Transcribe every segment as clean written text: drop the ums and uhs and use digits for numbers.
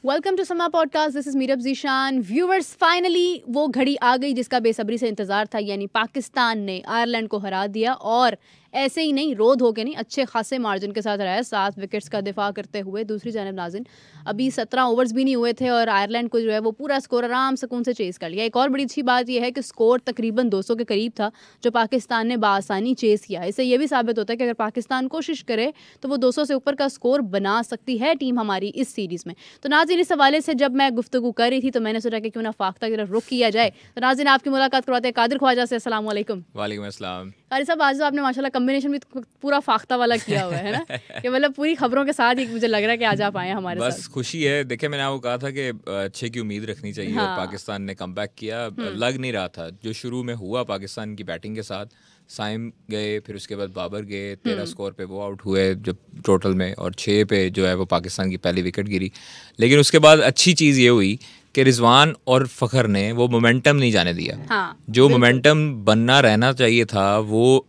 Welcome to समा podcast, this is Meerab Zeeshan. Viewers, finally वो घड़ी आ गई जिसका बेसब्री से इंतजार था, यानी पाकिस्तान ने आयरलैंड को हरा दिया और ऐसे ही नहीं, रोध होके नहीं, अच्छे खासे मार्जिन के साथ हराया। 7 विकेट्स का दिफा करते हुए। दूसरी जानब नाज़िन, अभी 17 ओवर्स भी नहीं हुए थे और आयरलैंड को जो है वो पूरा स्कोर आराम सुकून से चेस कर लिया। एक और बड़ी अच्छी बात यह है कि स्कोर तकरीबन 200 के करीब था जो पाकिस्तान ने बासानी चेस किया। इससे यह भी साबित होता है कि अगर पाकिस्तान कोशिश करे तो वो 200 से ऊपर का स्कोर बना सकती है टीम हमारी इस सीरीज़ में। तो नाज़िन, इस हवाले से जब मैं गुफ्तगू कर रही थी तो मैंने सोचा कि क्यों ना फाख्ता की तरफ रुख किया जाए। तो नाज़िन, आपकी मुलाकात करवाते हैं कादिर ख्वाजा से। अस्सलाम वालेकुम। वालेकुम अस्सलाम। कारी साहब, आज तो आपने माशाल्लाह कम्बिनेशन भी पूरा फाख्ता वाला किया हुआ है ना कि मतलब पूरी खबरों के साथ ही मुझे लग रहा है कि आज आप आए हमारे साथ। बस खुशी है। देखिए, मैंने आपको कहा था कि अच्छे की उम्मीद रखनी चाहिए। हाँ। और पाकिस्तान ने कमबैक किया। लग नहीं रहा था जो शुरू में हुआ पाकिस्तान की बैटिंग के साथ। साइम गए, फिर उसके बाद बाबर गए, 13 स्कोर पे वो आउट हुए जब टोटल में, और 6 पे जो है वो पाकिस्तान की पहली विकेट गिरी। लेकिन उसके बाद अच्छी चीज़ ये हुई कि रिजवान और फ़खर ने वो मोमेंटम नहीं जाने दिया। हाँ, जो मोमेंटम बनना रहना चाहिए था वो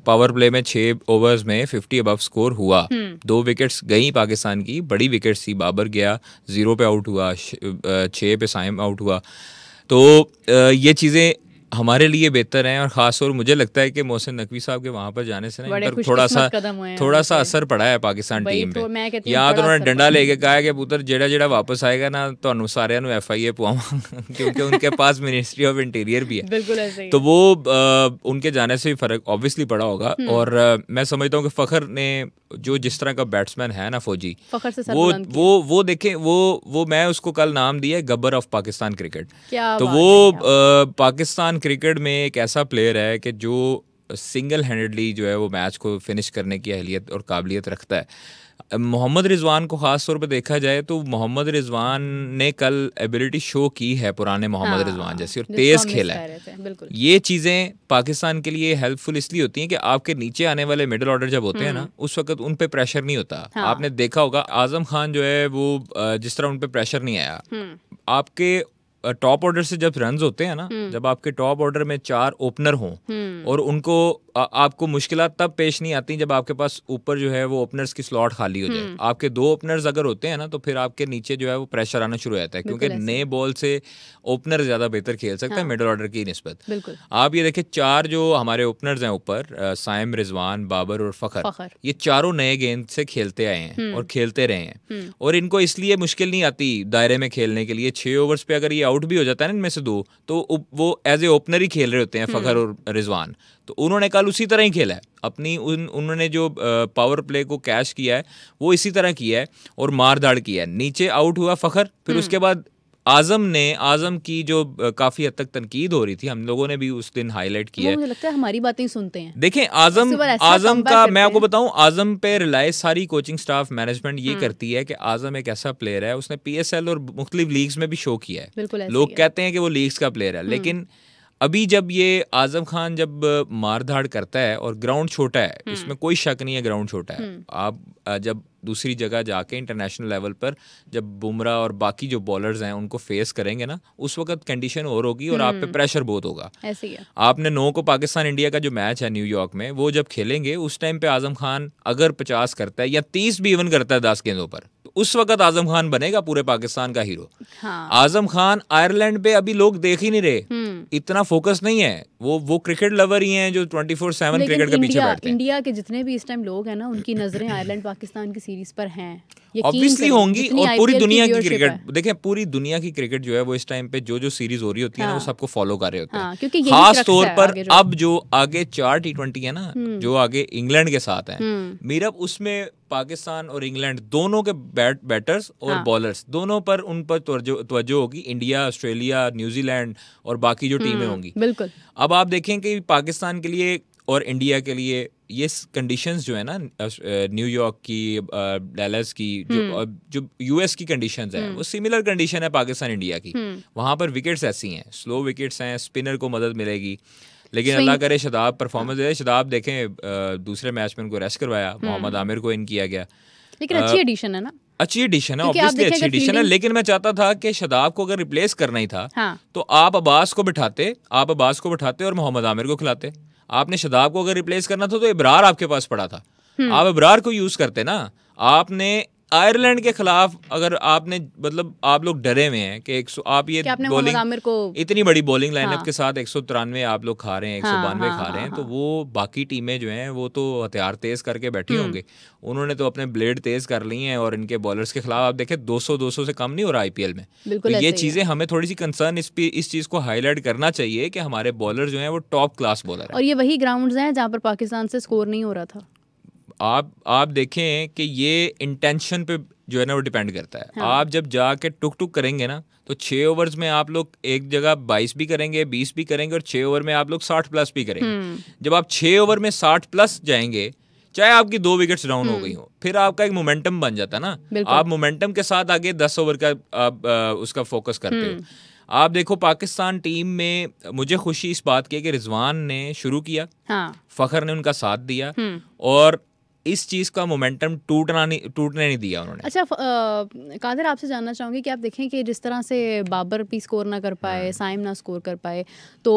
पावर प्ले में 6 ओवर्स में 50 अबव स्कोर हुआ। 2 विकेट्स गई पाकिस्तान की, बड़ी विकेट्स थी। बाबर गया, 0 पे आउट हुआ, 6 पे साइम आउट हुआ। तो ये चीज़ें हमारे लिए बेहतर हैं। और ख़ास तौर मुझे लगता है कि मोहसिन नकवी साहब के वहाँ पर जाने से ना इन पर थोड़ा सा असर पड़ा है पाकिस्तान टीम पे। या तो उन्होंने डंडा लेके कहा है कि पुत्र जेड़ा जेड़ा वापस आएगा ना तो सारे FIA पुआवा क्योंकि उनके पास मिनिस्ट्री ऑफ इंटीरियर भी है। बिल्कुल ऐसे ही। तो वो उनके जाने से भी फ़र्क ऑब्वियसली पड़ा होगा। और मैं समझता हूँ कि फ़खर ने जो जिस तरह का बैट्समैन है ना फौजी, वो देखें, वो मैं उसको कल नाम दिया है गब्बर ऑफ पाकिस्तान क्रिकेट। तो वो पाकिस्तान क्रिकेट में एक ऐसा प्लेयर है कि जो सिंगल हैंडेडली जो है वो मैच को फिनिश करने की अहलियत और काबिलियत रखता है। मोहम्मद रिजवान को ख़ास तौर पे देखा जाए तो मोहम्मद रिजवान ने कल एबिलिटी शो की है पुराने मोहम्मद रिजवान जैसी, और तेज़ खेला है। ये चीज़ें पाकिस्तान के लिए हेल्पफुल इसलिए होती हैं कि आपके नीचे आने वाले मिडिल ऑर्डर जब होते हैं ना, उस वक्त उन पे प्रेशर नहीं होता। आपने देखा होगा आजम खान जो है वो जिस तरह उन पे प्रेशर नहीं आया। आपके टॉप ऑर्डर से जब रन्स होते हैं ना, जब आपके टॉप ऑर्डर में 4 ओपनर हों और उनको आपको मुश्किलात तब पेश नहीं आती जब आपके पास ऊपर जो है वो ओपनर्स की स्लॉट खाली हो जाए। आपके 2 ओपनर्स अगर होते हैं ना तो फिर आपके नीचे जो है वो प्रेशर आना शुरू हो जाता है, क्योंकि नए बॉल से ओपनर ज़्यादा बेहतर खेल सकता है मिडिल ऑर्डर की निस्बत। आप ये देखें, 4 जो हमारे ओपनर्स हैं ऊपर, साइम, रिजवान, बाबर और फ़खर, ये चारों नए गेंद से खेलते आए हैं और खेलते रहे हैं। और इनको इसलिए मुश्किल नहीं आती दायरे में खेलने के लिए। 6 ओवर्स पे अगर ये आउट भी हो जाता है ना इनमें से 2, तो वो एज ए ओपनर ही खेल रहे होते हैं फ़खर और रिजवान। तो उन्होंने कल उसी तरह ही खेला है अपनी उन्होंने जो पावर प्ले को कैश किया है वो इसी तरह किया है और मार धाड़ किया है। नीचे आउट हुआ फ़खर, फिर उसके बाद आज़म की जो काफ़ी हद तक तनकीद हो रही थी, हम लोगों ने भी उस दिन हाईलाइट किया है। मुझे लगता है हमारी बातें ही सुनते हैं। देखें, आज़म का मैं आपको बताऊं, आज़म पे रिलाय सारी कोचिंग स्टाफ मैनेजमेंट ये करती है कि आज़म एक ऐसा प्लेयर है, उसने PSL और मुख्तलिफ लीग्स में भी शो किया है। लोग कहते हैं कि वो लीग्स का प्लेयर है, लेकिन अभी जब ये आजम खान जब मारधाड़ करता है, और ग्राउंड छोटा है, इसमें कोई शक नहीं है ग्राउंड छोटा है। आप जब दूसरी जगह जाके इंटरनेशनल लेवल पर जब बुमराह और बाकी जो बॉलर्स हैं उनको फेस करेंगे ना, उस वक्त कंडीशन और होगी और आप पे प्रेशर बहुत होगा। ऐसे ही है। आपने 9 को पाकिस्तान इंडिया का जो मैच है न्यूयॉर्क में, वो जब खेलेंगे उस टाइम पे आजम खान अगर 50 करता है या 30 भी इवन करता है 10 गेंदों पर, तो उस वक्त आजम खान बनेगा पूरे पाकिस्तान का हीरो। आजम खान आयरलैंड पे अभी लोग देख ही नहीं रहे, इतना फोकस नहीं है। वो क्रिकेट लवर ही हैं जो 24/7 क्रिकेट के पीछे बैठते हैं। इंडिया के जितने भी इस टाइम लोग हैं ना, उनकी नजरें आयरलैंड पाकिस्तान की सीरीज पर हैं, ऑब्वियसली होंगी। और पूरी दुनिया की क्रिकेट देखें, पूरी दुनिया की क्रिकेट जो है वो इस टाइम पे जो सीरीज हो रही होती है ना, वो सबको फॉलो कर रहे होते हैं। खास तौर पर अब जो आगे 4 T20 है ना, जो आगे इंग्लैंड के साथ है, मेरा उसमें पाकिस्तान और इंग्लैंड दोनों के बैटर्स और बॉलर्स दोनों पर उन पर तवज्जो होगी। इंडिया, ऑस्ट्रेलिया, न्यूजीलैंड और बाकी जो टीमें होंगी। बिल्कुल। अब आप देखें कि पाकिस्तान के लिए और इंडिया के लिए ये कंडीशंस जो है ना, न्यूयॉर्क की, डैलस की, जो US की कंडीशंस है, वो सिमिलर कंडीशन है पाकिस्तान इंडिया की। वहाँ पर विकेट्स ऐसी हैं, स्लो विकेट्स हैं, स्पिनर को मदद मिलेगी। लेकिन अल्लाह करे शदाब परफॉर्मेंस दे। शदाब देखें, दूसरे मैच में उनको रेस्ट करवाया, मोहम्मद आमिर को इन किया गया। लेकिन अच्छी एडिशन है ना, अच्छी एडिशन है, ऑब्वियसली अच्छी एडिशन है। लेकिन मैं चाहता था कि शदाब को अगर रिप्लेस करना ही था, तो आप अब्बास को बिठाते और मोहम्मद आमिर को खिलाते। आपने शदाब को अगर रिप्लेस करना था तो इब्रार आपके पास पड़ा था, आप इब्रार को यूज करते ना। आपने आयरलैंड के खिलाफ अगर आपने मतलब आप लोग डरे हुए हैं कि आप ये बॉलिंग को इतनी बड़ी बॉलिंग लाइनअप के साथ 193 आप लोग खा रहे हैं, 192 खा रहे हैं, तो वो बाकी टीमें जो हैं वो तो हथियार तेज करके बैठी होंगे, उन्होंने तो अपने ब्लेड तेज कर ली हैं और इनके बॉलर्स के खिलाफ आप देखें 200 से कम नहीं हो रहा आईपीएल में। तो ये चीजें हमें थोड़ी सी कंसर्न इस चीज को हाईलाइट करना चाहिए कि हमारे बॉलर जो हैं वो टॉप क्लास बॉलर हैं। और ये वही ग्राउंड्स हैं जहां पर पाकिस्तान से स्कोर नहीं हो रहा था। आप देखें कि ये इंटेंशन पे जो है ना वो डिपेंड करता है। हाँ। आप जब जाके टुक टुक करेंगे ना तो 6 ओवर्स में आप लोग एक जगह 22 भी करेंगे, 20 भी करेंगे और 6 ओवर में आप लोग 60 प्लस भी करेंगे। जब आप 6 ओवर में 60 प्लस जाएंगे, चाहे आपकी 2 विकेट्स डाउन हो गई हो, फिर आपका एक मोमेंटम बन जाता है ना, आप मोमेंटम के साथ आगे 10 ओवर का आप उसका फोकस करते हो। आप देखो पाकिस्तान टीम में मुझे खुशी इस बात की है कि रिजवान ने शुरू किया, हाँ। फखर ने उनका साथ दिया और इस चीज का मोमेंटम टूटने नहीं दिया उन्होंने। अच्छा कादिर, आपसे जानना चाहूंगी कि आप देखें कि जिस तरह से बाबर भी स्कोर ना कर पाए, साइम ना स्कोर कर पाए, तो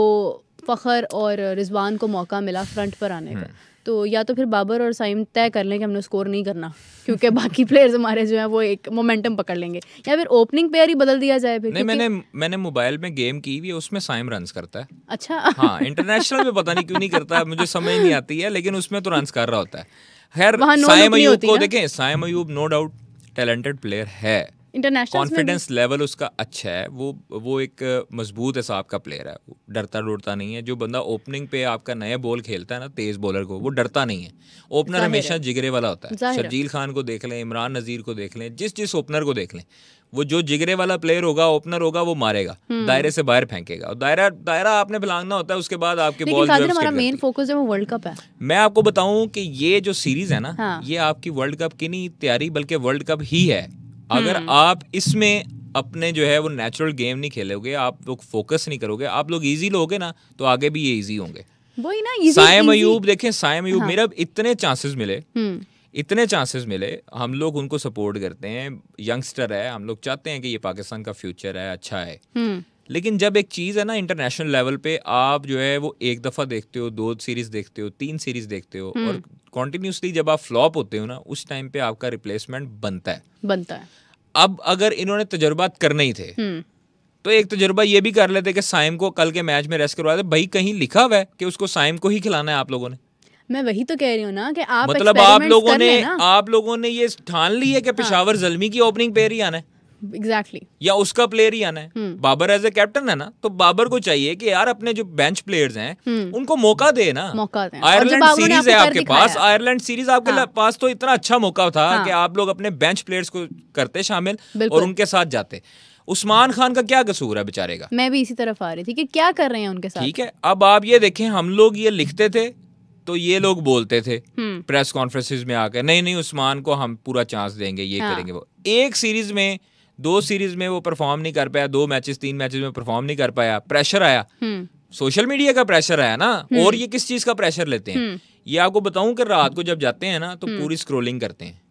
फखर और रिजवान को मौका मिला फ्रंट पर आने का, तो या तो फिर बाबर और साइम तय कर लें कि हमने स्कोर नहीं करना क्योंकि बाकी प्लेयर्स हमारे जो हैं वो एक मोमेंटम पकड़ लेंगे, या फिर ओपनिंग पेयर ही बदल दिया जाए फिर। नहीं, मैंने मोबाइल में गेम की हुई है, उसमें साइम रन्स करता है। अच्छा। हाँ, इंटरनेशनल में पता नहीं क्यों नहीं करता, मुझे समझ नहीं आती है, लेकिन उसमें तो रन्स कर रहा होता है। खैर साइम अयूब को देखें, Saim Ayub no doubt talented player है, कॉन्फिडेंस लेवल उसका अच्छा है, वो एक मजबूत हिसाब का प्लेयर है, डरता नहीं है। जो बंदा ओपनिंग पे आपका नया बॉल खेलता है ना, तेज बॉलर को, वो डरता नहीं है। ओपनर हमेशा जिगरे वाला होता है। शर्जील खान को देख लें, इमरान नज़ीर को देख लें, जिस ओपनर को देख लें, वो जो जिगरे वाला प्लेयर होगा, ओपनर होगा, वो मारेगा, दायरे से बाहर फेंकेगा, और दायरा आपने बिलांगना होता है, उसके बाद आपके बॉल। हमारा मेन फोकस है वो वर्ल्ड कप है। मैं आपको बताऊं कि ये जो सीरीज है ना, ये आपकी वर्ल्ड कप की नहीं तैयारी बल्कि वर्ल्ड कप ही है। अगर आप इसमें अपने जो है वो नेचुरल गेम नहीं खेलोगे, आप लोग फोकस नहीं करोगे, आप लोग इजी लोगे ना, तो आगे भी ये इजी होंगे। वही ना, साइम अयूब देखें, साइम अयूब मेरा इतने चांसेस मिले, हम लोग उनको सपोर्ट करते हैं, यंगस्टर है, हम लोग चाहते हैं कि ये पाकिस्तान का फ्यूचर है, अच्छा है। लेकिन जब एक चीज़ है ना इंटरनेशनल लेवल पे, आप जो है वो एक दफ़ा देखते हो, 2 सीरीज देखते हो, 3 सीरीज देखते हो, और कॉन्टिन्यूसली जब आप फ्लॉप होते हो ना, उस टाइम पे आपका रिप्लेसमेंट बनता है। अब अगर इन्होंने तजुर्बात करने ही थे तो एक तजुर्बा ये भी कर लेते कि साइम को कल के मैच में रेस्ट करवा दे। भाई कहीं लिखा हुआ है कि उसको साइम को ही खिलाना है आप लोगों ने? मैं वही तो कह रही हूँ ना कि आप मतलब आप लोगों ने ये ठान ली है कि पेशावर जल्मी की ओपनिंग पेयर ही आना है। एग्जैक्टली या उसका प्लेयर ही आना है। बाबर एज ए कैप्टन है ना, तो बाबर को चाहिए कि यार अपने जो बेंच प्लेयर्स हैं उनको मौका दे ना। आयरलैंड सीरीज है आपके पास, आयरलैंड सीरीज आपके पास तो इतना अच्छा मौका था कि आप लोग अपने बेंच प्लेयर्स को करते शामिल और उनके साथ जाते। उस्मान खान का क्या कसूर है बेचारे का? मैं भी इसी तरफ आ रही थी कि क्या कर रहे हैं उनके साथ। ठीक है, अब आप ये देखें, हम लोग ये लिखते थे तो ये लोग बोलते थे प्रेस कॉन्फ्रेंसेस में आकर, नहीं उस्मान को हम पूरा चांस देंगे, ये करेंगे वो। एक सीरीज में, 2 सीरीज में वो परफॉर्म नहीं कर पाया, 2 मैचेस 3 मैचेस में परफॉर्म नहीं कर पाया, प्रेशर आया, सोशल मीडिया का प्रेशर आया ना। और ये किस चीज का प्रेशर लेते हैं? ये आपको बताऊं कि रात को जब जाते हैं ना तो पूरी स्क्रोलिंग करते हैं।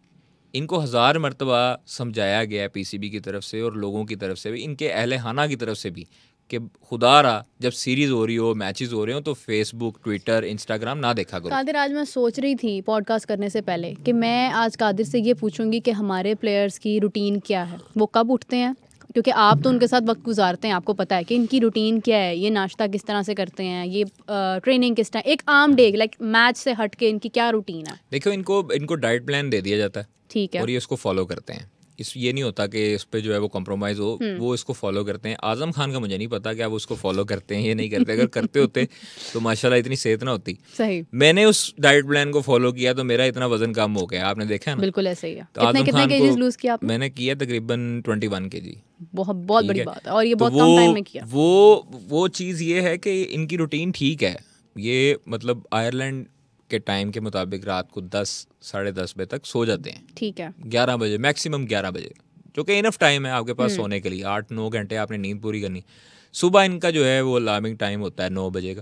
इनको 1000 मरतबा समझाया गया है पीसीबी की तरफ से और लोगों की तरफ से भी, इनके अहले खाना की तरफ से भी, कि खुदा रहा जब सीरीज हो रही हो, मैचेस हो रहे हो, तो फेसबुक, ट्विटर, इंस्टाग्राम ना देखा करो। कादिर, आज मैं सोच रही थी पॉडकास्ट करने से पहले कि मैं आज कादिर से ये पूछूंगी कि हमारे प्लेयर्स की रूटीन क्या है, वो कब उठते हैं, क्योंकि आप तो उनके साथ वक्त गुजारते हैं, आपको पता है कि इनकी रूटीन क्या है, ये नाश्ता किस तरह से करते हैं, ये ट्रेनिंग किस तरह, एक आम डे लाइक मैच से हट के इनकी क्या रूटीन है। देखो, इनको डाइट प्लान दे दिया जाता है, ठीक है, और ये उसको फॉलो करते हैं। ये नहीं होता कि इस पे जो है वो कॉम्प्रोमाइज हो, वो इसको फॉलो करते हैं। आजम खान का मुझे नहीं पता कि आप उसको फॉलो करते हैं या नहीं करते। अगर करते होते तो माशाल्लाह इतनी सेहत ना होती। सही, मैंने उस डाइट प्लान को फॉलो किया तो मेरा इतना वजन कम हो गया, आपने देखा है ना? बिल्कुल ऐसे ही है। तो कितने केजीज लूज किया आपने? मैंने किया तकरीबन 21 kg। बहुत बड़ी बात है, और ये बहुत कम टाइम में किया। वो चीज़ ये है कि इनकी रूटीन ठीक है। ये मतलब आयरलैंड के टाइम के मुताबिक रात को 10 साढ़े 10 बजे तक सो जाते हैं। ठीक है, 11 बजे मैक्सिमम 11 बजे, जो कि इनफ टाइम है आपके पास सोने के लिए। 8-9 घंटे आपने नींद पूरी करनी। सुबह इनका जो है वो अलार्मिंग टाइम होता है 9 बजे का,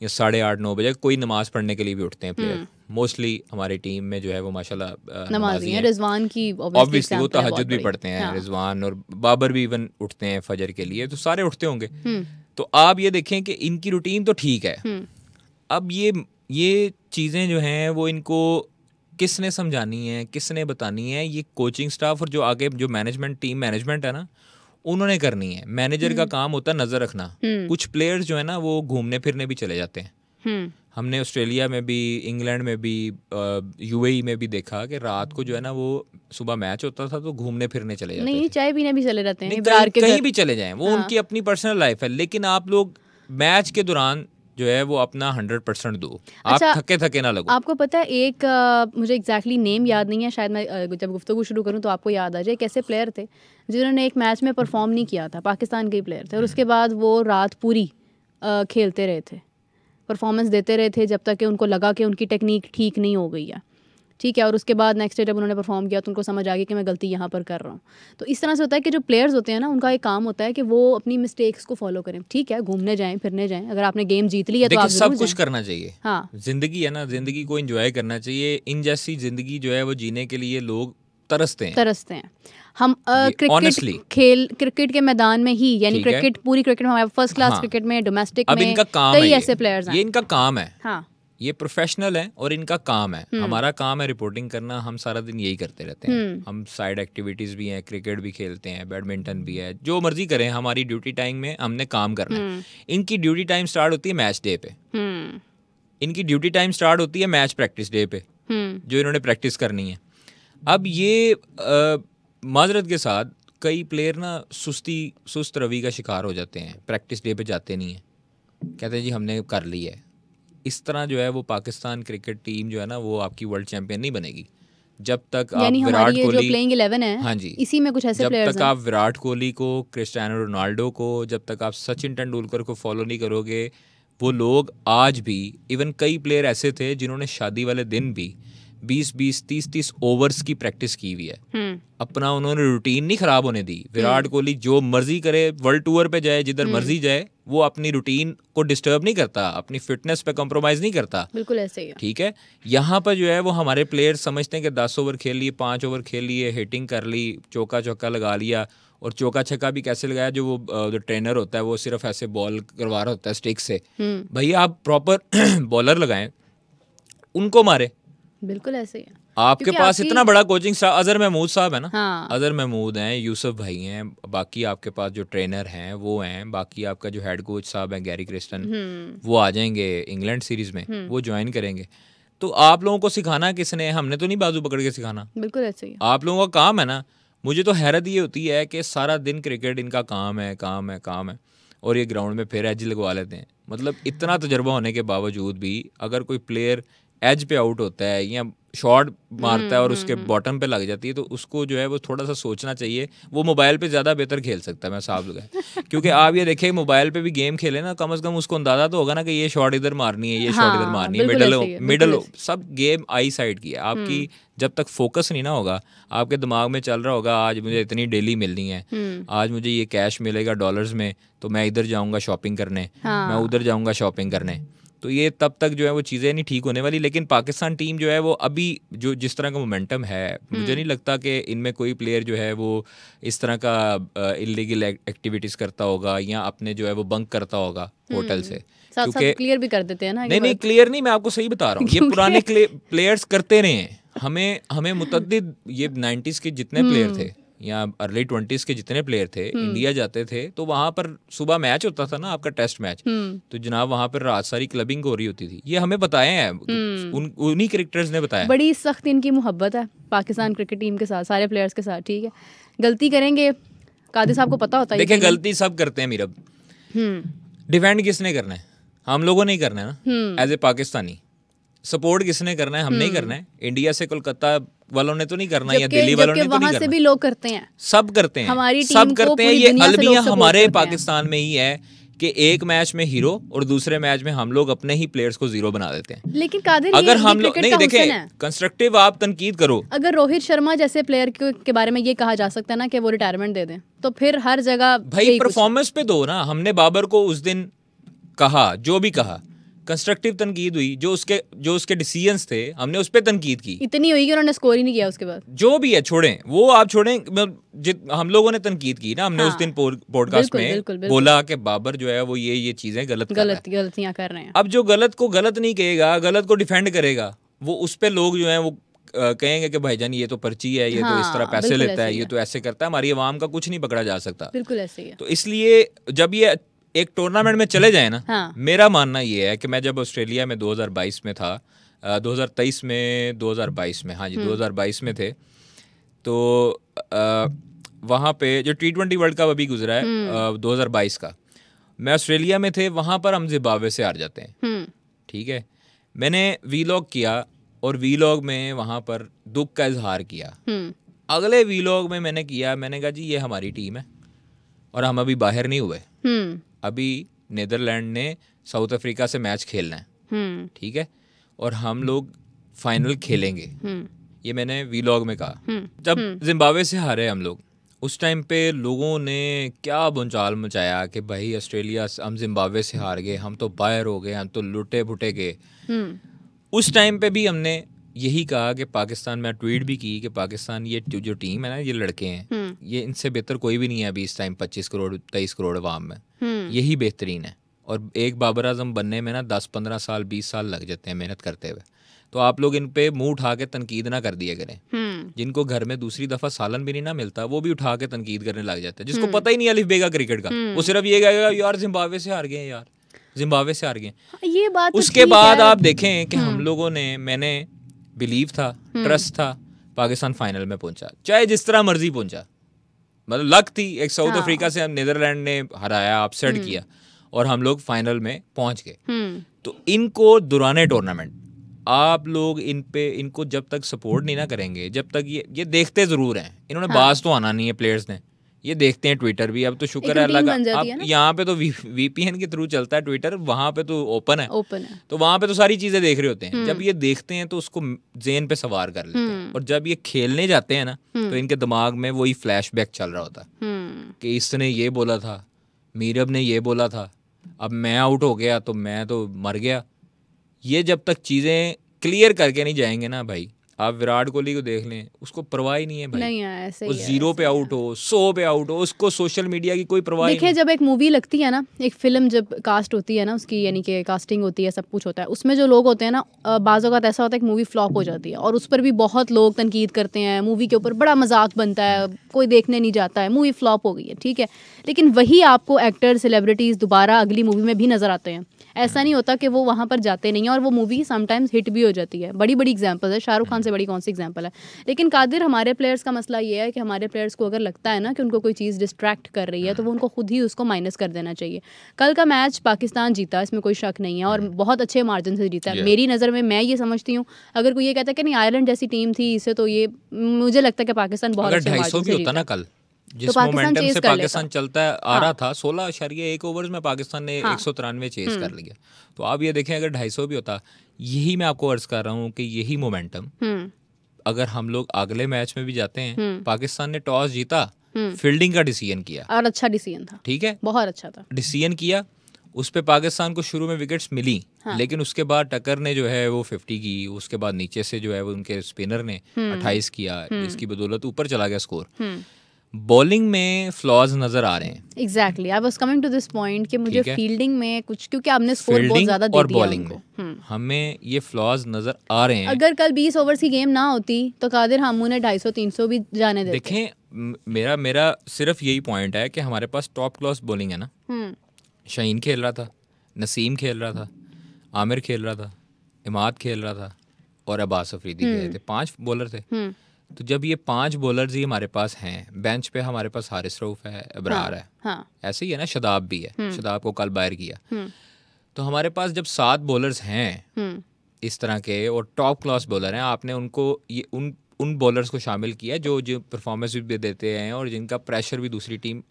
या 8:30-9 बजे। कोई नमाज पढ़ने के लिए भी उठते हैं प्लेयर। मोस्टली हमारी टीम में जो है वो माशाल्लाह नमाजी हैं। रिजवान की ऑब्वियसली वो तहज्जुद भी पढ़ते हैं, रिजवान और बाबर भी इवन उठते हैं फजर के लिए, तो सारे उठते होंगे। तो आप ये देखें कि इनकी रूटीन तो ठीक है। अब ये चीज़ें जो हैं वो इनको किसने समझानी है, किसने बतानी है, ये कोचिंग स्टाफ और जो आगे जो मैनेजमेंट टीम मैनेजमेंट है ना, उन्होंने करनी है। मैनेजर का काम होता है नजर रखना। कुछ प्लेयर्स जो है ना वो घूमने फिरने भी चले जाते हैं। हमने ऑस्ट्रेलिया में भी, इंग्लैंड में भी, यूएई में भी देखा कि रात को जो है ना वो सुबह मैच होता था तो घूमने फिरने चले जाते नहीं, चाय पीने भी चले जाते हैं, कहीं भी चले जाएं, वो उनकी अपनी पर्सनल लाइफ है। लेकिन आप लोग मैच के दौरान जो है वो अपना 100% दो। आप थके थके ना लगो। आपको पता है एक मुझे एग्जैक्टली नेम याद नहीं है, शायद मैं जब गुफ्तगू शुरू करूं तो आपको याद आ जाए। कैसे प्लेयर थे जिन्होंने एक मैच में परफॉर्म नहीं किया था, पाकिस्तान के ही प्लेयर थे, और उसके बाद वो रात पूरी खेलते रहे थे, परफॉर्मेंस देते रहे थे जब तक कि उनको लगा कि उनकी टेक्निक ठीक नहीं हो गई है, ठीक है। और उसके बाद नेक्स्ट डे जब उन्होंने परफॉर्म किया तो उनको समझ आ गई कि मैं गलती यहाँ पर कर रहा हूँ। तो इस तरह से होता है कि जो प्लेयर्स होते हैं ना, उनका एक काम होता है कि वो अपनी मिस्टेक्स को फॉलो करें। ठीक है, घूमने जाएं, फिरने जाएं, अगर आपने गेम जीत ली है तो आप सब कुछ करना चाहिए। हाँ, जिंदगी है ना, जिंदगी को एंजॉय करना चाहिए। इन जैसी जिंदगी जो है वो जीने के लिए लोग तरसते हैं। हम क्रिकेट के मैदान में ही, यानी क्रिकेट, पूरी क्रिकेट में, हमारे फर्स्ट क्लास क्रिकेट में, डोमेस्टिक में कई ऐसे प्लेयर्स हैं। ये इनका काम है। हाँ, ये प्रोफेशनल है और इनका काम है। हमारा काम है रिपोर्टिंग करना। हम सारा दिन यही करते रहते हैं। हम साइड एक्टिविटीज भी हैं, क्रिकेट भी खेलते हैं, बैडमिंटन भी है, जो मर्जी करें। हमारी ड्यूटी टाइम में हमने काम करना है। इनकी ड्यूटी टाइम स्टार्ट होती है मैच डे पे। इनकी ड्यूटी टाइम स्टार्ट होती है मैच प्रैक्टिस डे पे, जो इन्होंने प्रैक्टिस करनी है। अब ये माजरत के साथ कई प्लेयर ना सुस्त रवि का शिकार हो जाते हैं, प्रैक्टिस डे पे जाते नहीं है, कहते हैं जी हमने कर ली है। इस तरह जो है वो पाकिस्तान क्रिकेट टीम जो है ना वो आपकी वर्ल्ड चैंपियन नहीं बनेगी जब तक आप विराट कोहली, प्लेइंग 11 है, हाँ जी, इसी में कुछ ऐसे प्लेयर्स हैं। जब तक आप विराट कोहली को, क्रिस्टियानो रोनाल्डो को, जब तक आप सचिन तेंदुलकर को फॉलो नहीं करोगे, वो लोग आज भी, इवन कई प्लेयर ऐसे थे जिन्होंने शादी वाले दिन भी 20-20, 30-30 ओवर्स की प्रैक्टिस की हुई है। अपना उन्होंने रूटीन नहीं खराब होने दी। विराट कोहली जो मर्जी करे, वर्ल्ड टूर पे जाए, जिधर मर्जी जाए, वो अपनी रूटीन को डिस्टर्ब नहीं करता, अपनी फिटनेस पे कॉम्प्रोमाइज नहीं करता। बिल्कुल ऐसे ही, ठीक है। यहाँ पर जो है वो हमारे प्लेयर समझते हैं कि 10 ओवर खेल लिए, 5 ओवर खेल लिए, हिटिंग कर ली, चौका चौका लगा लिया। और चौका छक्का भी कैसे लगाया, जो वो जो ट्रेनर होता है वो सिर्फ ऐसे बॉल करवा रहा होता है स्टिक से। भैया आप प्रॉपर बॉलर लगाएं, उनको मारे। बिल्कुल ऐसे ही है। आपके पास इतना बड़ा कोचिंग स्टाफ, अजहर महमूद साहब है ना, हाँ। अजहर महमूद हैं, यूसुफ भाई हैं, बाकी आपके पास जो ट्रेनर हैं वो हैं, बाकी आपका जो हेड कोच साहब हैं गैरी क्रिस्टन, वो आ जाएंगे इंग्लैंड सीरीज में, वो ज्वाइन करेंगे। तो आप लोगों को सिखाना किसने? हमने तो नहीं बाजू पकड़ के सिखाना। बिल्कुल ऐसे ही, आप लोगों का काम है ना। मुझे तो हैरत ये होती है कि सारा दिन क्रिकेट इनका काम है, और ये ग्राउंड में फिर एज लगवा लेते हैं। मतलब इतना तजर्बा होने के बावजूद भी अगर कोई प्लेयर एज पे आउट होता है या शॉट मारता है और उसके बॉटम पे लग जाती है, तो उसको जो है वो थोड़ा सा सोचना चाहिए। वो मोबाइल पे ज़्यादा बेहतर खेल सकता है, मैं साफ लगाए। क्योंकि आप ये देखें, मोबाइल पे भी गेम खेले ना, कम से कम उसको अंदाजा तो होगा ना कि ये शॉट इधर मारनी है, ये शॉट इधर मारनी है, मिडल सब गेम आई साइड की है आपकी। जब तक फोकस नहीं ना होगा, आपके दिमाग में चल रहा होगा आज मुझे इतनी डेली मिलनी है, आज मुझे ये कैश मिलेगा डॉलर्स में, तो मैं इधर जाऊँगा शॉपिंग करने, मैं उधर जाऊँगा शॉपिंग करने, तो ये तब तक जो है वो चीज़ें नहीं ठीक होने वाली। लेकिन पाकिस्तान टीम जो है वो अभी जो जिस तरह का मोमेंटम है, मुझे नहीं लगता कि इनमें कोई प्लेयर जो है वो इस तरह का इलीगल एक्टिविटीज करता होगा या अपने जो है वो बंक करता होगा होटल से। क्योंकि क्लियर भी कर देते हैं ना। नहीं क्लियर नहीं, मैं आपको सही बता रहा हूँ, ये पुराने प्लेयर्स करते रहे हैं। हमें मुतद्दिद ये 90s के जितने प्लेयर थे या अर्ली 20s के जितने प्लेयर थे, इंडिया जाते थे तो वहां पर सुबह मैच होता था ना आपका टेस्ट मैच, तो जनाब वहां पर रात सारी क्लबिंग हो रही होती थी। ये हमें बताए हैं, उन्हीं क्रिकेटर्स ने बताया। बड़ी सख्त इनकी मोहब्बत है पाकिस्तान क्रिकेट टीम के साथ, सारे प्लेयर्स के साथ। ठीक है, गलती करेंगे, कादिर साहब को पता होता है। देखिए गलती सब करते हैं मीरब, डिफेंड किसने करना है? हम लोगों ने ही करना है ना, एज ए पाकिस्तानी। सपोर्ट किसने करना है? हमने ही करना है। इंडिया से कोलकाता वालों ने तो नहीं करना, या दिल्ली वालों ने तो नहीं करना। से भी लोग करते हैं, सब करते हैं, हमारी सब करते हैं। ये अलमिया हमारे पाकिस्तान में ही है कि एक मैच में हीरो और दूसरे मैच में हम लोग अपने ही प्लेयर्स को जीरो बना देते हैं। लेकिन कादिर, अगर हम लोग नहीं देखें, कंस्ट्रक्टिव आप तनकीद करो। अगर रोहित शर्मा जैसे प्लेयर के बारे में ये कहा जा सकता है ना कि वो रिटायरमेंट दे दें, तो फिर हर जगह भाई परफॉर्मेंस पे दो ना। हमने बाबर को उस दिन कहा, जो भी कहा, कंस्ट्रक्टिव तनकीद हुई, जो उसके डिसीजंस थे हमने उस पर तनकीद की। इतनी हुई कि उन्होंने स्कोर ही नहीं किया उसके बाद। जो भी है छोड़ें, वो आप छोड़ें। हम लोगों ने तनकीद की ना, हमने उस दिन पॉडकास्ट में बिल्कुल। बोला कि बाबर जो है वो ये चीजें गलतियां कर रहे हैं। अब जो गलत को गलत नहीं कहेगा, गलत को डिफेंड करेगा, वो उस पे लोग जो है वो कहेंगे कि भाईजान ये तो पर्ची है, ये तो इस तरह पैसे लेता है, ये तो ऐसे करता है, हमारी आवाम का कुछ नहीं पकड़ा जा सकता। बिल्कुल ऐसे ही है। तो इसलिए जब ये एक टूर्नामेंट में चले जाए ना, मेरा मानना ये है कि मैं जब ऑस्ट्रेलिया में 2022 में था, 2023 में 2022 में, हाँ जी 2022 में थे, तो वहाँ पे जो T20 वर्ल्ड कप अभी गुजरा है 2022 का, मैं ऑस्ट्रेलिया में थे, वहाँ पर हम जिम्बाब्वे से हार जाते हैं, ठीक है। मैंने वीलॉग किया और वीलॉग में वहाँ पर दुख का इजहार किया। अगले वीलॉग में मैंने किया, मैंने कहा जी ये हमारी टीम है और हम अभी बाहर नहीं हुए, अभी नीदरलैंड ने साउथ अफ्रीका से मैच खेलना है, ठीक है, और हम लोग फाइनल खेलेंगे, ये मैंने वीलॉग में कहा। जब जिम्बाब्वे से हारे हम लोग, उस टाइम पे लोगों ने क्या बुंचाल मचाया कि भाई ऑस्ट्रेलिया, हम जिम्बाब्वे से हार गए, हम तो बाहर हो गए, हम तो लुटे फुटे गए। उस टाइम पे भी हमने यही कहा कि पाकिस्तान में ट्वीट भी की कि पाकिस्तान ये जो टीम है ना, ये लड़के हैं, ये इनसे बेहतर कोई भी नहीं है अभी इस टाइम 25 करोड़ 23 करोड़ अवाम में, यही बेहतरीन है। और एक बाबर आजम बनने में ना 10-15 साल 20 साल लग जाते हैं मेहनत करते हुए। तो आप लोग इन पे मुंह उठा के तनकीद ना कर दिया करें। जिनको घर में दूसरी दफा सालन भी नहीं ना मिलता, वो भी उठा के तनकीद करने लग जाते हैं, जिसको पता ही नहीं अलिफ बेगा क्रिकेट का, वो सिर्फ ये कहेगा यार जिम्बाब्वे से हार गए, यार जिम्बाब्वे से हार गए। ये बात उसके बाद आप देखें कि हम लोगों ने, मैंने बिलीव था, ट्रस्ट था, पाकिस्तान फाइनल में पहुंचा, चाहे जिस तरह मर्जी पहुंचा, मतलब लक थी। एक साउथ अफ्रीका से हम नीदरलैंड ने हराया, अपसेट किया और हम लोग फाइनल में पहुंच गए। तो इनको दुराने टूर्नामेंट आप लोग इनको जब तक सपोर्ट नहीं ना करेंगे, जब तक ये देखते जरूर हैं, इन्होंने बाज तो आना नहीं है प्लेयर्स ने, ये देखते हैं ट्विटर भी, अब तो शुक्र है अल्लाह का, अब यहाँ पे तो VPN के थ्रू चलता है ट्विटर, वहाँ पे तो ओपन है, तो वहाँ पे तो सारी चीजें देख रहे होते हैं। जब ये देखते हैं तो उसको ज़हन पे सवार कर लेते हैं, और जब ये खेलने जाते हैं ना तो इनके दिमाग में वही फ्लैशबैक चल रहा होता है कि इसने ये बोला था, मीरब ने ये बोला था, अब मैं आउट हो गया तो मैं तो मर गया। ये जब तक चीज़ें क्लियर करके नहीं जाएंगे ना भाई, आप विराट कोहली को देख लें, उसको परवाह ही नहीं है भाई, नहीं है, ऐसे वो 0 पे आउट हो, 100 पे आउट हो, उसको सोशल मीडिया की कोई परवाह नहीं। देखिए जब एक मूवी लगती है ना, एक फिल्म जब कास्ट होती है ना उसकी, यानी कि कास्टिंग होती है, सब कुछ होता है, उसमें जो लोग होते हैं ना, बाज़ औक़ात ऐसा होता है कि मूवी फ्लॉप हो जाती है और उस पर भी बहुत लोग तनकीद करते हैं, मूवी के ऊपर बड़ा मजाक बनता है, कोई देखने नहीं जाता है, मूवी फ्लॉप हो गई है, ठीक है, लेकिन वही आपको एक्टर सेलिब्रिटीज़ दोबारा अगली मूवी में भी नज़र आते हैं। ऐसा नहीं होता कि वो वहाँ पर जाते नहीं हैं, और वो मूवी समटाइम्स हिट भी हो जाती है। बड़ी बड़ी एग्जांपल है, शाहरुख खान से बड़ी कौन सी एग्जांपल है। लेकिन कादिर, हमारे प्लेयर्स का मसला ये है कि हमारे प्लेयर्स को अगर लगता है ना कि उनको कोई चीज़ डिस्ट्रैक्ट कर रही है, तो वो उनको खुद ही उसको माइनस कर देना चाहिए। कल का मैच पाकिस्तान जीता, इसमें कोई शक नहीं है, और बहुत अच्छे मार्जिन से जीता है। मेरी नज़र में मैं ये समझती हूँ, अगर कोई ये कहता है कि नहीं आयरलैंड जैसी टीम थी इससे, तो ये मुझे लगता है कि पाकिस्तान बहुत अच्छे मार्जिन से जीता। कल जिस मोमेंटम से पाकिस्तान चलता है आ रहा था, 16.1 ओवर्स में पाकिस्तान ने 193 चेस कर लिया। तो आप ये देखें, अगर 250 भी होता, यही मैं आपको अर्ज कर रहा हूँ कि यही मोमेंटम अगर हम लोग अगले मैच में भी जाते हैं, पाकिस्तान ने टॉस जीता, फील्डिंग का डिसीजन किया, और अच्छा डिसीजन था, ठीक है, बहुत अच्छा था, डिसीजन किया, उस पे पाकिस्तान को शुरू में विकेट्स मिली, लेकिन उसके बाद टक्कर ने जो है वो 50 की, उसके बाद नीचे से जो है वो उनके स्पिनर ने 28 किया, जिसकी बदौलत ऊपर चला गया स्कोर। बॉलिंग में फ्लॉज नजर आ रहे हैं। Exactly, I was coming to this point कि मुझे फील्डिंग में कुछ, क्योंकि आपने स्कोर बहुत ज्यादा दे दिया, और बॉलिंग में हमें ये फ्लॉज नजर आ रहे हैं। अगर कल 20 ओवर्स की गेम ना होती तो कादिर हमू ने 250-300 भी जाने देते। देखें, मेरा सिर्फ यही पॉइंट है कि हमारे पास टॉप क्लास बॉलिंग है ना। शाहीन खेल रहा था, नसीम खेल रहा था, आमिर खेल रहा था, इमाद खेल रहा था, और अब्बास अफरीदी खेल थे, 5 बॉलर थे। तो जब ये 5 बॉलर्स ही हमारे पास हैं, बेंच पे हमारे पास हारिस रऊफ है, अबरार है, ऐसे ही है ना, शदाब भी है, शदाब को कल बाहर किया। तो हमारे पास जब 7 बॉलर्स हैं इस तरह के, और टॉप क्लास बॉलर हैं, आपने उनको ये उन बॉलर्स को शामिल किया जो परफॉर्मेंस भी देते हैं और जिनका प्रेशर भी दूसरी टीम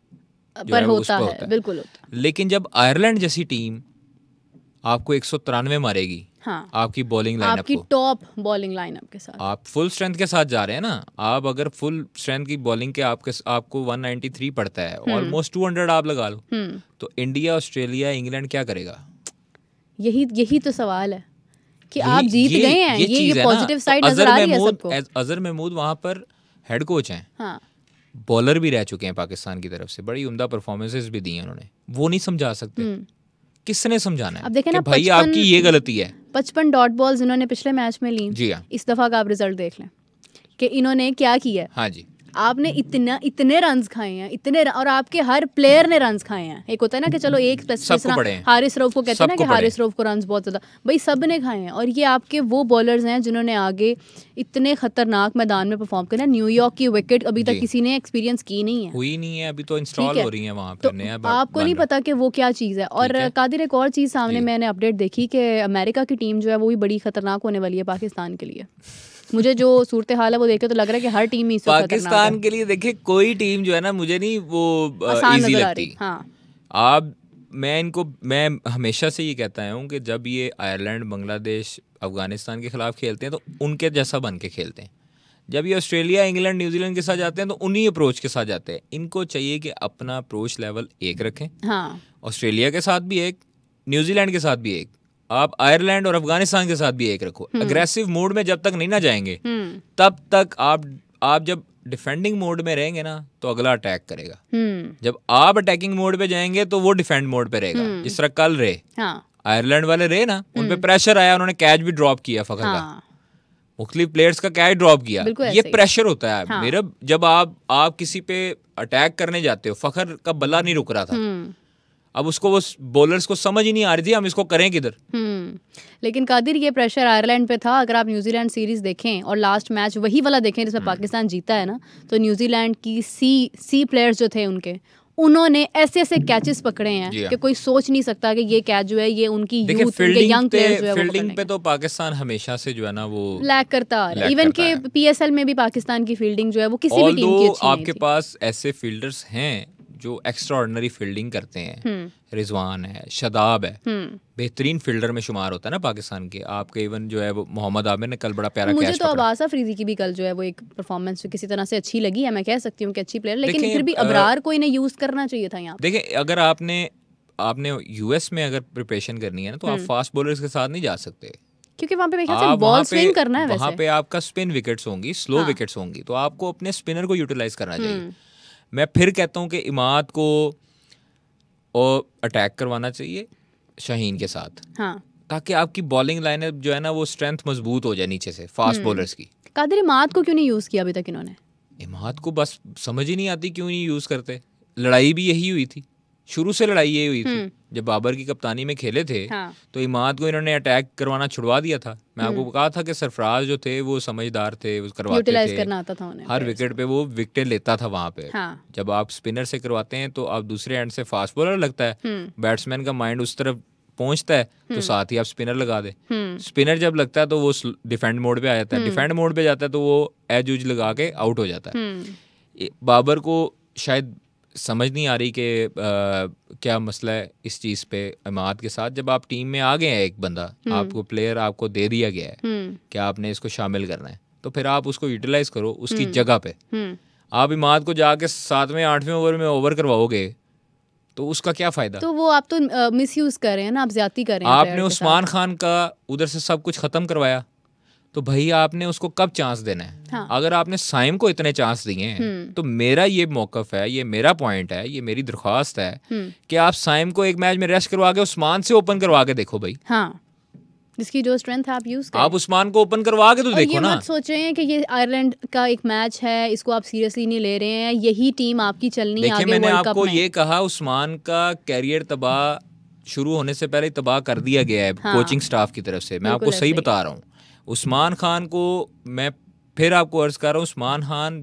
पर होता है, बिल्कुल होता है। लेकिन जब आयरलैंड जैसी टीम आपको 193 मारेगी, आपकी बॉलिंग लाइनअप आपकी टॉप बॉलिंग लाइनअप के साथ, आप फुल स्ट्रेंथ के साथ जा रहे हैं ना, आप अगर फुल स्ट्रेंथ की बॉलिंग के आपको 193 पड़ता है, ऑलमोस्ट 200 आप लगा लो, तो इंडिया, ऑस्ट्रेलिया, इंग्लैंड क्या करेगा? यही तो सवाल है कि आप जीत गए हैं, ये पॉजिटिव साइड नजर आ रही है सबको। अजहर महमूद वहां पर हेड कोच हैं, बॉलर भी रह चुके हैं पाकिस्तान की तरफ से, बड़ी उम्दा परफॉर्मेंसेस भी दी हैं उन्होंने, वो नहीं समझा सकते किसने समझाना है? अब देखें ना, भाई आपकी ये गलती है। 55 डॉट बॉल्स इन्होंने पिछले मैच में ली। जी हाँ। इस दफा का आप रिजल्ट देख लें कि इन्होंने क्या किया है। हाँ जी, आपने इतने रन्स खाए हैं, और आपके हर प्लेयर ने रन्स खाए हैं। एक होता है ना कि चलो एक हारिस रऊफ को कहते हैं ना कि हारिस रऊफ को रन्स बहुत ज़्यादा, भाई सब ने खाए हैं। और ये आपके वो बॉलर्स हैं जिन्होंने आगे इतने खतरनाक मैदान में परफॉर्म करना। न्यूयॉर्क की विकेट अभी तक किसी ने एक्सपीरियंस की नहीं है, हुई नहीं है, अभी तो इंस्टॉल हो रही है वहाँ पे। तो आपको नहीं पता कि वो क्या चीज़ है। और कादिर, एक और चीज़ सामने मैंने अपडेट देखी कि अमेरिका की टीम जो है वो भी बड़ी खतरनाक होने वाली है पाकिस्तान के लिए। मुझे जो सूरत हाल है वो देखे तो लग रहा है कि हर टीम ही पाकिस्तान के लिए, देखिए कोई टीम जो है ना, मुझे नहीं वो इजी लगती। हाँ। मैं हमेशा से ये कहता हूँ कि जब ये आयरलैंड, बांग्लादेश, अफगानिस्तान के खिलाफ खेलते हैं तो उनके जैसा बन के खेलते हैं। जब ये ऑस्ट्रेलिया, इंग्लैंड, न्यूजीलैंड के साथ जाते हैं तो उन्हीं अप्रोच के साथ जाते हैं। इनको चाहिए कि अपना अप्रोच लेवल एक रखें। हाँ। ऑस्ट्रेलिया के साथ भी एक, न्यूजीलैंड के साथ भी एक, आप आयरलैंड और अफगानिस्तान के साथ भी एक रखो। अग्रेसिव मोड में जब तक नहीं ना जाएंगे तब तक आप जब डिफेंडिंग मोड में रहेंगे ना तो अगला अटैक करेगा। जब आप अटैकिंग मोड पे जाएंगे तो वो डिफेंड मोड पे रहेगा। जिस तरह कल रहे, आयरलैंड वाले रहे ना, उन पे प्रेशर आया, उन्होंने कैच भी ड्रॉप किया, फखर का मुख्तलिफ प्लेयर्स का कैच ड्रॉप किया। ये प्रेशर होता है मेरा। जब आप किसी पे अटैक करने जाते हो, फखर का बल्ला नहीं रुक रहा था, अब उसको वो बॉलर्स को समझ ही नहीं आ रही थी हम इसको करें किधर। लेकिन कादिर, ये प्रेशर आयरलैंड पे था। अगर आप न्यूजीलैंड सीरीज देखें और लास्ट मैच वही वाला देखें जिसमें पाकिस्तान जीता है ना, तो न्यूजीलैंड की सी प्लेयर्स जो थे उन्होंने ऐसे ऐसे कैचेस पकड़े हैं कि कोई सोच नहीं सकता कि ये कैच जो है ये उनकी यूथ, उनके यंग प्लेयर्स जो है फील्डिंग पे तो पाकिस्तान हमेशा से जो है ना वो लैग करता आ रहा है। इवन के पीएसएल में भी पाकिस्तान की फील्डिंग जो है वो किसी भी टीम की अच्छी नहीं थी। आपके पास ऐसे फील्डर्स हैं जो एक्स्ट्राऑर्डिनरी फील्डिंग करते हैं। रिजवान है, शदाब है, बेहतरीन फील्डर में शुमार होता है ना पाकिस्तान के। आपके इवन जो है वो मोहम्मद आमिर ने कल बड़ा प्यारा मुझे तो अब्बास अफरीदी की भी कल जो है वो एक परफॉर्मेंस किसी तरह से अच्छी लगी है। मैं कह सकती हूँ कि अच्छी प्लेयर, लेकिन फिर भी अबरार को इन्हें यूज करना चाहिए था यहाँ। देखिए, अगर आपने यूएस में अगर प्रिपरेशन करनी है ना तो आप फास्ट बॉलर्स के साथ नहीं जा सकते, क्योंकि वहाँ पे बॉल स्विंग करना है। वहाँ पे आपका स्पिन विकेट्स होंगी, स्लो विकेट्स होंगी, तो आपको अपने स्पिनर को यूटिलाइज करना चाहिए। मैं फिर कहता हूँ कि इमाद को और अटैक करवाना चाहिए शाहीन के साथ, ताकि आपकी बॉलिंग लाइनअप जो है ना वो स्ट्रेंथ मजबूत हो जाए नीचे से फास्ट बॉलर्स की। कादिर, इमाद को क्यों नहीं यूज किया अभी तक इन्होंने? इमाद को बस समझ ही नहीं आती क्यों नहीं यूज करते। लड़ाई भी यही हुई थी, शुरू से लड़ाई यही हुई थी। जब बाबर की कप्तानी में खेले थे तो इमाद को इन्होंने अटैक करवाना छुड़वा दिया था। मैं आपको कहा था कि सरफराज जो थे वो समझदार थे, वो करवाते थे, करना आता था उन्हें। हर विकेट पे वो विकेट लेता था वहां पे। जब आप स्पिनर से करवाते हैं तो आप दूसरे एंड से फास्ट बॉलर लगता है, बैट्समैन का माइंड उस तरफ पहुंचता है तो साथ ही आप स्पिनर लगा दे। स्पिनर जब लगता है तो वो डिफेंड मोड पे आ जाता है, डिफेंड मोड पे जाता है तो वो एज यूज लगा के आउट हो जाता है। बाबर को शायद समझ नहीं आ रही कि क्या मसला है इस चीज़ पे इमाद के साथ। जब आप टीम में आ गए हैं, एक बंदा आपको प्लेयर आपको दे दिया गया है कि आपने इसको शामिल करना है, तो फिर आप उसको यूटिलाइज करो उसकी जगह पे। आप इमाद को जाके 7वें 8वें ओवर में ओवर करवाओगे तो उसका क्या फ़ायदा? तो वो आप तो मिसयूज कर रहे हैं ना, आप ज्यादती कर रहे हैं। आपने उस्मान खान का उधर से सब कुछ ख़त्म करवाया तो भाई आपने उसको कब चांस देना है? अगर आपने साइम को इतने चांस दिए हैं तो मेरा ये मौकफ है, ये मेरा पॉइंट है, ये मेरी दरख्वास्त है कि आप साइम को एक मैच में रेस्ट करवा के उस्मान से ओपन करवा के देखो भाई। जिसकी जो स्ट्रेंथ है आप यूज करें। आप उस्मान को ओपन करवा के तो देखो ये ना। मत सोच रहे हैं कि ये आयरलैंड का एक मैच है, इसको आप सीरियसली नहीं ले रहे हैं। यही टीम आपकी चलनी है आगे वर्ल्ड कप में। मैंने आपको ये कहा, उस्मान का कैरियर तबाह शुरू होने से पहले तबाह कर दिया गया है कोचिंग स्टाफ की तरफ से। मैं आपको सही बता रहा हूँ। उस्मान खान को मैं फिर आपको अर्ज कर रहा हूँ, उस्मान खान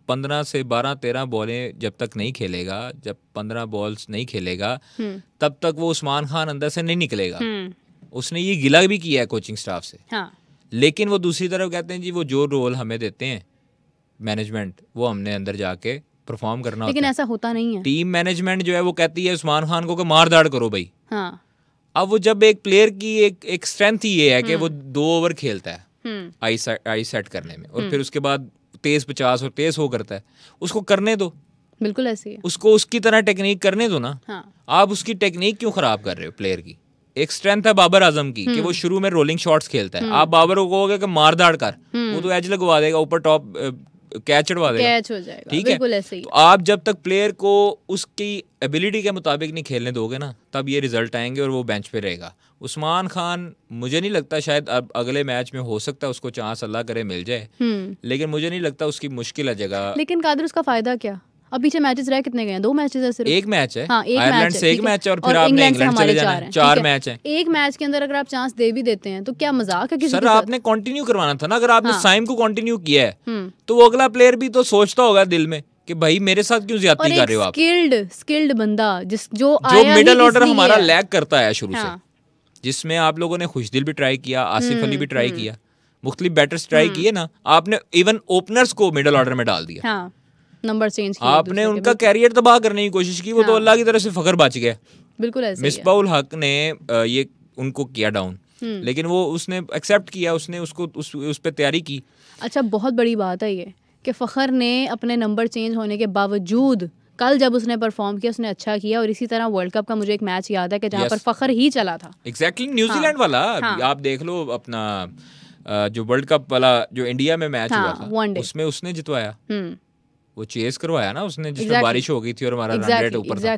15 से 12-13 बॉलें जब तक नहीं खेलेगा, जब 15 बॉल्स नहीं खेलेगा तब तक वो उस्मान खान अंदर से नहीं निकलेगा। उसने ये गिला भी किया है कोचिंग स्टाफ से। लेकिन वो दूसरी तरफ कहते हैं जी वो जो रोल हमें देते हैं मैनेजमेंट, वो हमने अंदर जाके परफॉर्म करना। लेकिन ऐसा होता नहीं है। टीम मैनेजमेंट जो है वो कहती है उस्मान खान को कि मार दाड़ करो भाई। अब वो जब एक प्लेयर की एक स्ट्रेंथ ही ये है कि वो 2 ओवर खेलता है आई सेट करने में, और फिर उसके बाद 23-50 और 23 हो करता है, उसको करने दो। बिल्कुल ऐसे ही उसको उसकी तरह टेक्निक करने दो ना। आप उसकी टेक्निक क्यों खराब कर रहे हो? प्लेयर की एक स्ट्रेंथ है बाबर आजम की कि वो शुरू में रोलिंग शॉट्स खेलता है। आप बाबर को कहोगे कि मार दाड़ कर, वो तो एज लगवा देगा, ऊपर टॉप कैच चढ़वा देगा, कैच हो जाएगा, ठीक है। बिल्कुल ऐसे ही। तो आप जब तक प्लेयर को उसकी एबिलिटी के मुताबिक नहीं खेलने दोगे ना, तब ये रिजल्ट आएंगे और वो बेंच पे रहेगा। उस्मान खान मुझे नहीं लगता, शायद अब अगले मैच में हो सकता है उसको चांस अल्लाह करे मिल जाए, लेकिन मुझे नहीं लगता उसकी मुश्किल है जगह। लेकिन कादर उसका फायदा क्या? अब पीछे मैचेस रहे कितने गए हैं? 2 मैचेस है सिर्फ। एक मैच है, हाँ, एक आयरलैंड से एक मैच है और फिर आपने इंग्लैंड चले जाना है, 4 मैच है। एक मैच के अंदर अगर आप चांस दे भी देते हैं तो क्या मजाक है किसी सर के साथ? आपने कंटिन्यू करवाना था ना, अगर आपने हाँ। साइम को कंटिन्यू किया है तो वो अगला प्लेयर भी तो सोचता होगा दिल में कि भाई मेरे साथ क्यों ज्यादती कर रहे हो आप। स्किल्ड बंदा जो मिडिल ऑर्डर हमारा लैग करता है शुरू से, हाँ। जिसमें आप लोगों ने खुशदिल भी ट्राई किया, आसिफ अली भी ट्राई किया, मुख्तलिफ बैटर्स ट्राई किए ना, आपने इवन ओपनर्स को मिडिल ऑर्डर में डाल दिया, हाँ, नंबर चेंज किया, आपने उनका कैरियर तबाह करने की कोशिश की। वो तो अल्लाह की तरफ से फखर बच गया, बिल्कुल ऐसे। मिसबाउल हक ने ये उनको किया डाउन, लेकिन वो उसने एक्सेप्ट किया, उसने उसको उस पे तैयारी की। अच्छा, बहुत बड़ी बात है ये कि फ़खर ने अपने नंबर चेंज होने के बावजूद कल जब उसने परफॉर्म किया उसने अच्छा किया। और इसी तरह वर्ल्ड कप का मुझे एक मैच याद है कि जहाँ पर फ़खर ही चला था। एग्जैक्टली न्यूजीलैंड वाला, आप देख लो अपना जो वर्ल्ड कप वाला जो इंडिया में मैच हुआ था उसमें उसने जितवाया, वो चेस करवाया ना उसने, जिसमें बारिश हो गई थी और हमारा रन रेट ऊपर था।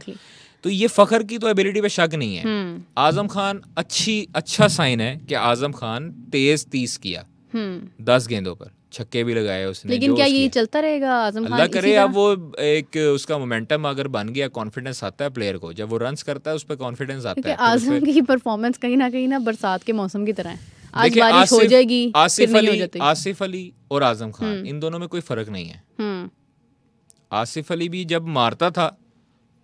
तो ये फखर की तो एबिलिटी पे शक नहीं है। आजम खान अच्छा साइन है कि आजम खान तेज 30 किया 10 गेंदों पर, छक्के भी लगाए उसने। लेकिन क्या ये चलता रहेगा आजम खान? अल्लाह करे, अब वो एक उसका मोमेंटम अगर बन गया, कॉन्फिडेंस आता है प्लेयर को, जब वो रन्स करता है उस पर कॉन्फिडेंस आता है। आजम की परफॉर्मेंस कहीं ना बरसात के मौसम की तरह है, आज बारिश हो जाएगी आसिफ अली और आजम खान इन दोनों में कोई फर्क नहीं है। आसिफ अली भी जब मारता था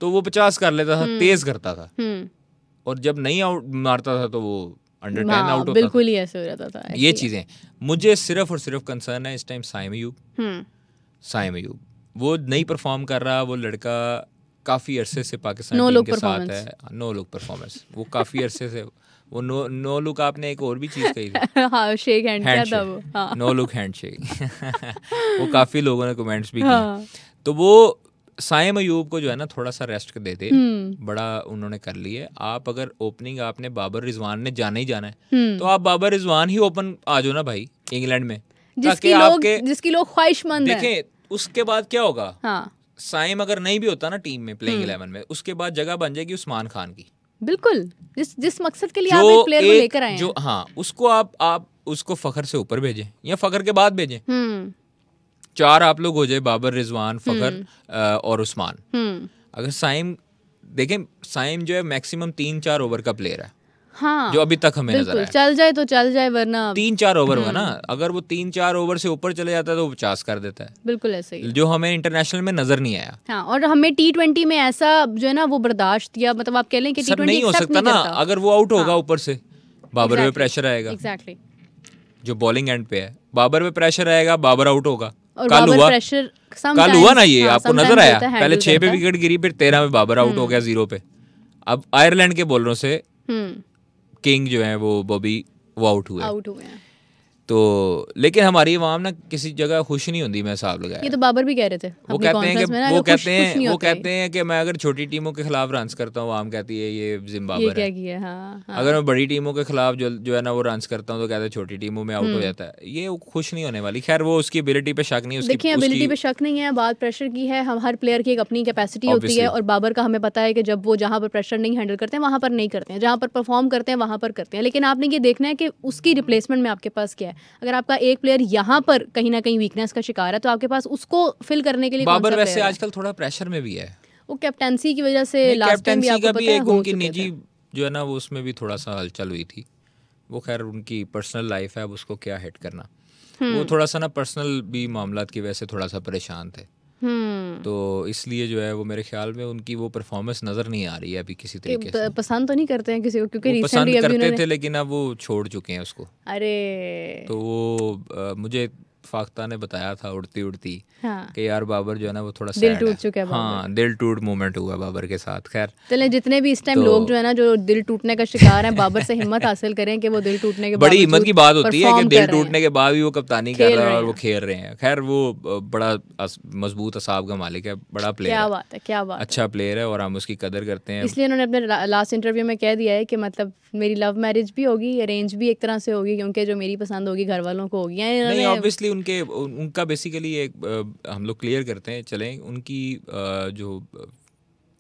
तो वो 50 कर लेता था, तेज करता था, और जब नहीं मारता था तो वो अंडर 10 आउट होता था। बिल्कुल ही ऐसे हो जाता था। ये चीजें मुझे सिर्फ और सिर्फ कंसर्न है इस टाइम साइम अयूब वो नहीं परफॉर्म कर रहा। वो लड़का काफी अरसे से पाकिस्तान टीम के साथ है, नो लुक परफॉर्मेंस, वो काफी अरसे से वो नो लुक आपने एक और भी चीज कही थी हाँ, शेक हैंड क्या था वो, हाँ। नो लुक हैंडशेक वो काफी लोगों ने कमेंट्स भी किए। तो वो साइम अयूब को जो है ना थोड़ा सा रेस्ट दे दे, बड़ा उन्होंने कर लिया। आप अगर ओपनिंग आपने बाबर रिजवान ने जाना ही जाना है तो आप बाबर रिजवान ही ओपन आ जाओ ना भाई इंग्लैंड में, जिसकी लोग ख्वाहिशमंद हैं। देखें उसके बाद क्या होगा, हाँ। साइम अगर नहीं भी होता ना टीम में प्लेइंग 11 में, उसके बाद जगह बन जाएगी उस्मान खान की। बिल्कुल, जिस मकसद के लिए आप एक प्लेयर को लेकर आए हैं, हाँ, उसको आप उसको फखर से ऊपर भेजें या फखर के बाद भेजें। 4 आप लोग हो जाए, बाबर, रिजवान, फखर और उस्मान। अगर साइम देखें, साइम जो है मैक्सिमम 3-4 ओवर का प्लेयर है, हाँ, जो अभी तक हमें नजर आया। चल जाए तो चल जाए, वरना 3-4 ओवर हुआ ना, अगर वो 3-4 ओवर से ऊपर चले जाता है तो वो 50 कर देता है। बिल्कुल ऐसे ही, जो हमें इंटरनेशनल में नजर नहीं आया। हाँ, और हमें T20 में ऐसा जो है ना वो बर्दाश्त किया, मतलब आप कह लें कि T20 नहीं हो सकता ना, अगर वो आउट होगा ऊपर से बाबर पे प्रेशर आएगा। एग्जैक्टली, जो बॉलिंग एंड पे है बाबर पे प्रेशर आएगा, बाबर आउट होगा। कल हुआ ना, ये आपको नजर आया, पहले 6 पे विकेट गिरी, फिर 13 में बाबर आउट हो गया 0 पे। अब आयरलैंड के बॉलरों से किंग जो है वो बॉबी वो आउट हुए हैं। तो लेकिन हमारी आवाम ना किसी जगह खुश नहीं होती, मैं हिसाब लगाया। ये तो बाबर भी कह रहे थे, वो कहते हैं कि मैं अगर छोटी टीमों के खिलाफ रन्स करता हूँ, आवाम कहती है ये जिम्बाब्वे क्या किया। हाँ। अगर मैं बड़ी टीमों के खिलाफ जो है ना वो रन्स करता हूँ तो कहते हैं छोटी टीमों में आउट हो जाता है। ये खुश नहीं होने वाली। खैर वो उसकी एबिलिटी पे शक नहीं है, देखिए एबिलिटी पे शक नहीं है, बात प्रेशर की है। हम हर प्लेयर की एक अपनी कैपेसिटी होती है, और बाबर का हमें पता है कि जब वो जहाँ पर प्रेशर नहीं हैंडल करते हैं वहाँ पर नहीं करते हैं, जहाँ पर परफॉर्म करते हैं वहाँ पर करते हैं। लेकिन आपने ये देखना है कि उसकी रिप्लेसमेंट में आपके पास क्या है। अगर आपका एक प्लेयर यहाँ पर कहीं ना कहीं वीकनेस का शिकार है तो आपके पास उसको फिल करने के लिए बाबर वैसे आजकल थोड़ा प्रेशर में भी है, वो कैप्टेंसी की वजह से लास्ट टाइम भी आपको पता है उनकी निजी जो है ना वो उसमें भी थोड़ा सा हलचल हुई थी। वो खैर उनकी पर्सनल लाइफ है, अब उसको क्या हिट करना। वो थोड़ा सा ना पर्सनल भी मामलात की वजह से थोड़ा सा परेशान थे, तो इसलिए जो है वो मेरे ख्याल में उनकी वो परफॉर्मेंस नजर नहीं आ रही है अभी किसी तरीके से। पसंद तो नहीं करते हैं किसी को, क्योंकि पसंद करते थे लेकिन अब वो छोड़ चुके हैं उसको। अरे तो वो मुझे फाख्ता ने बताया था उड़ती उड़ती कि यार बाबर जो है ना वो थोड़ा दिल टूट चुका है। हाँ, दिल टूट मोमेंट हुआ बाबर के साथ। खैर चलें, जितने भी इस टाइम लोग जो है ना जो दिल टूटने का शिकार हैं, बाबर से हिम्मत हासिल करें कि वो दिल टूटने के बाद बड़ी हिम्मत की बात होती है कि दिल टूटने के बाद भी वो कप्तानी कर रहा है और वो खेल रहे हैं। खैर वो बड़ा मजबूत असाब का मालिक है, बड़ा प्लेयर है। क्या बात है, क्या बात, अच्छा प्लेयर है और हम उसकी कदर करते हैं। इसलिए उन्होंने अपने लास्ट इंटरव्यू में कह दिया है कि मतलब मेरी लव मैरिज भी होगी, अरेंज भी एक तरह से होगी, क्योंकि जो मेरी पसंद होगी घर वालों को होगी। नहीं, ऑब्वियसली उनका बेसिकली एक हम लोग क्लियर करते हैं चलें, उनकी जो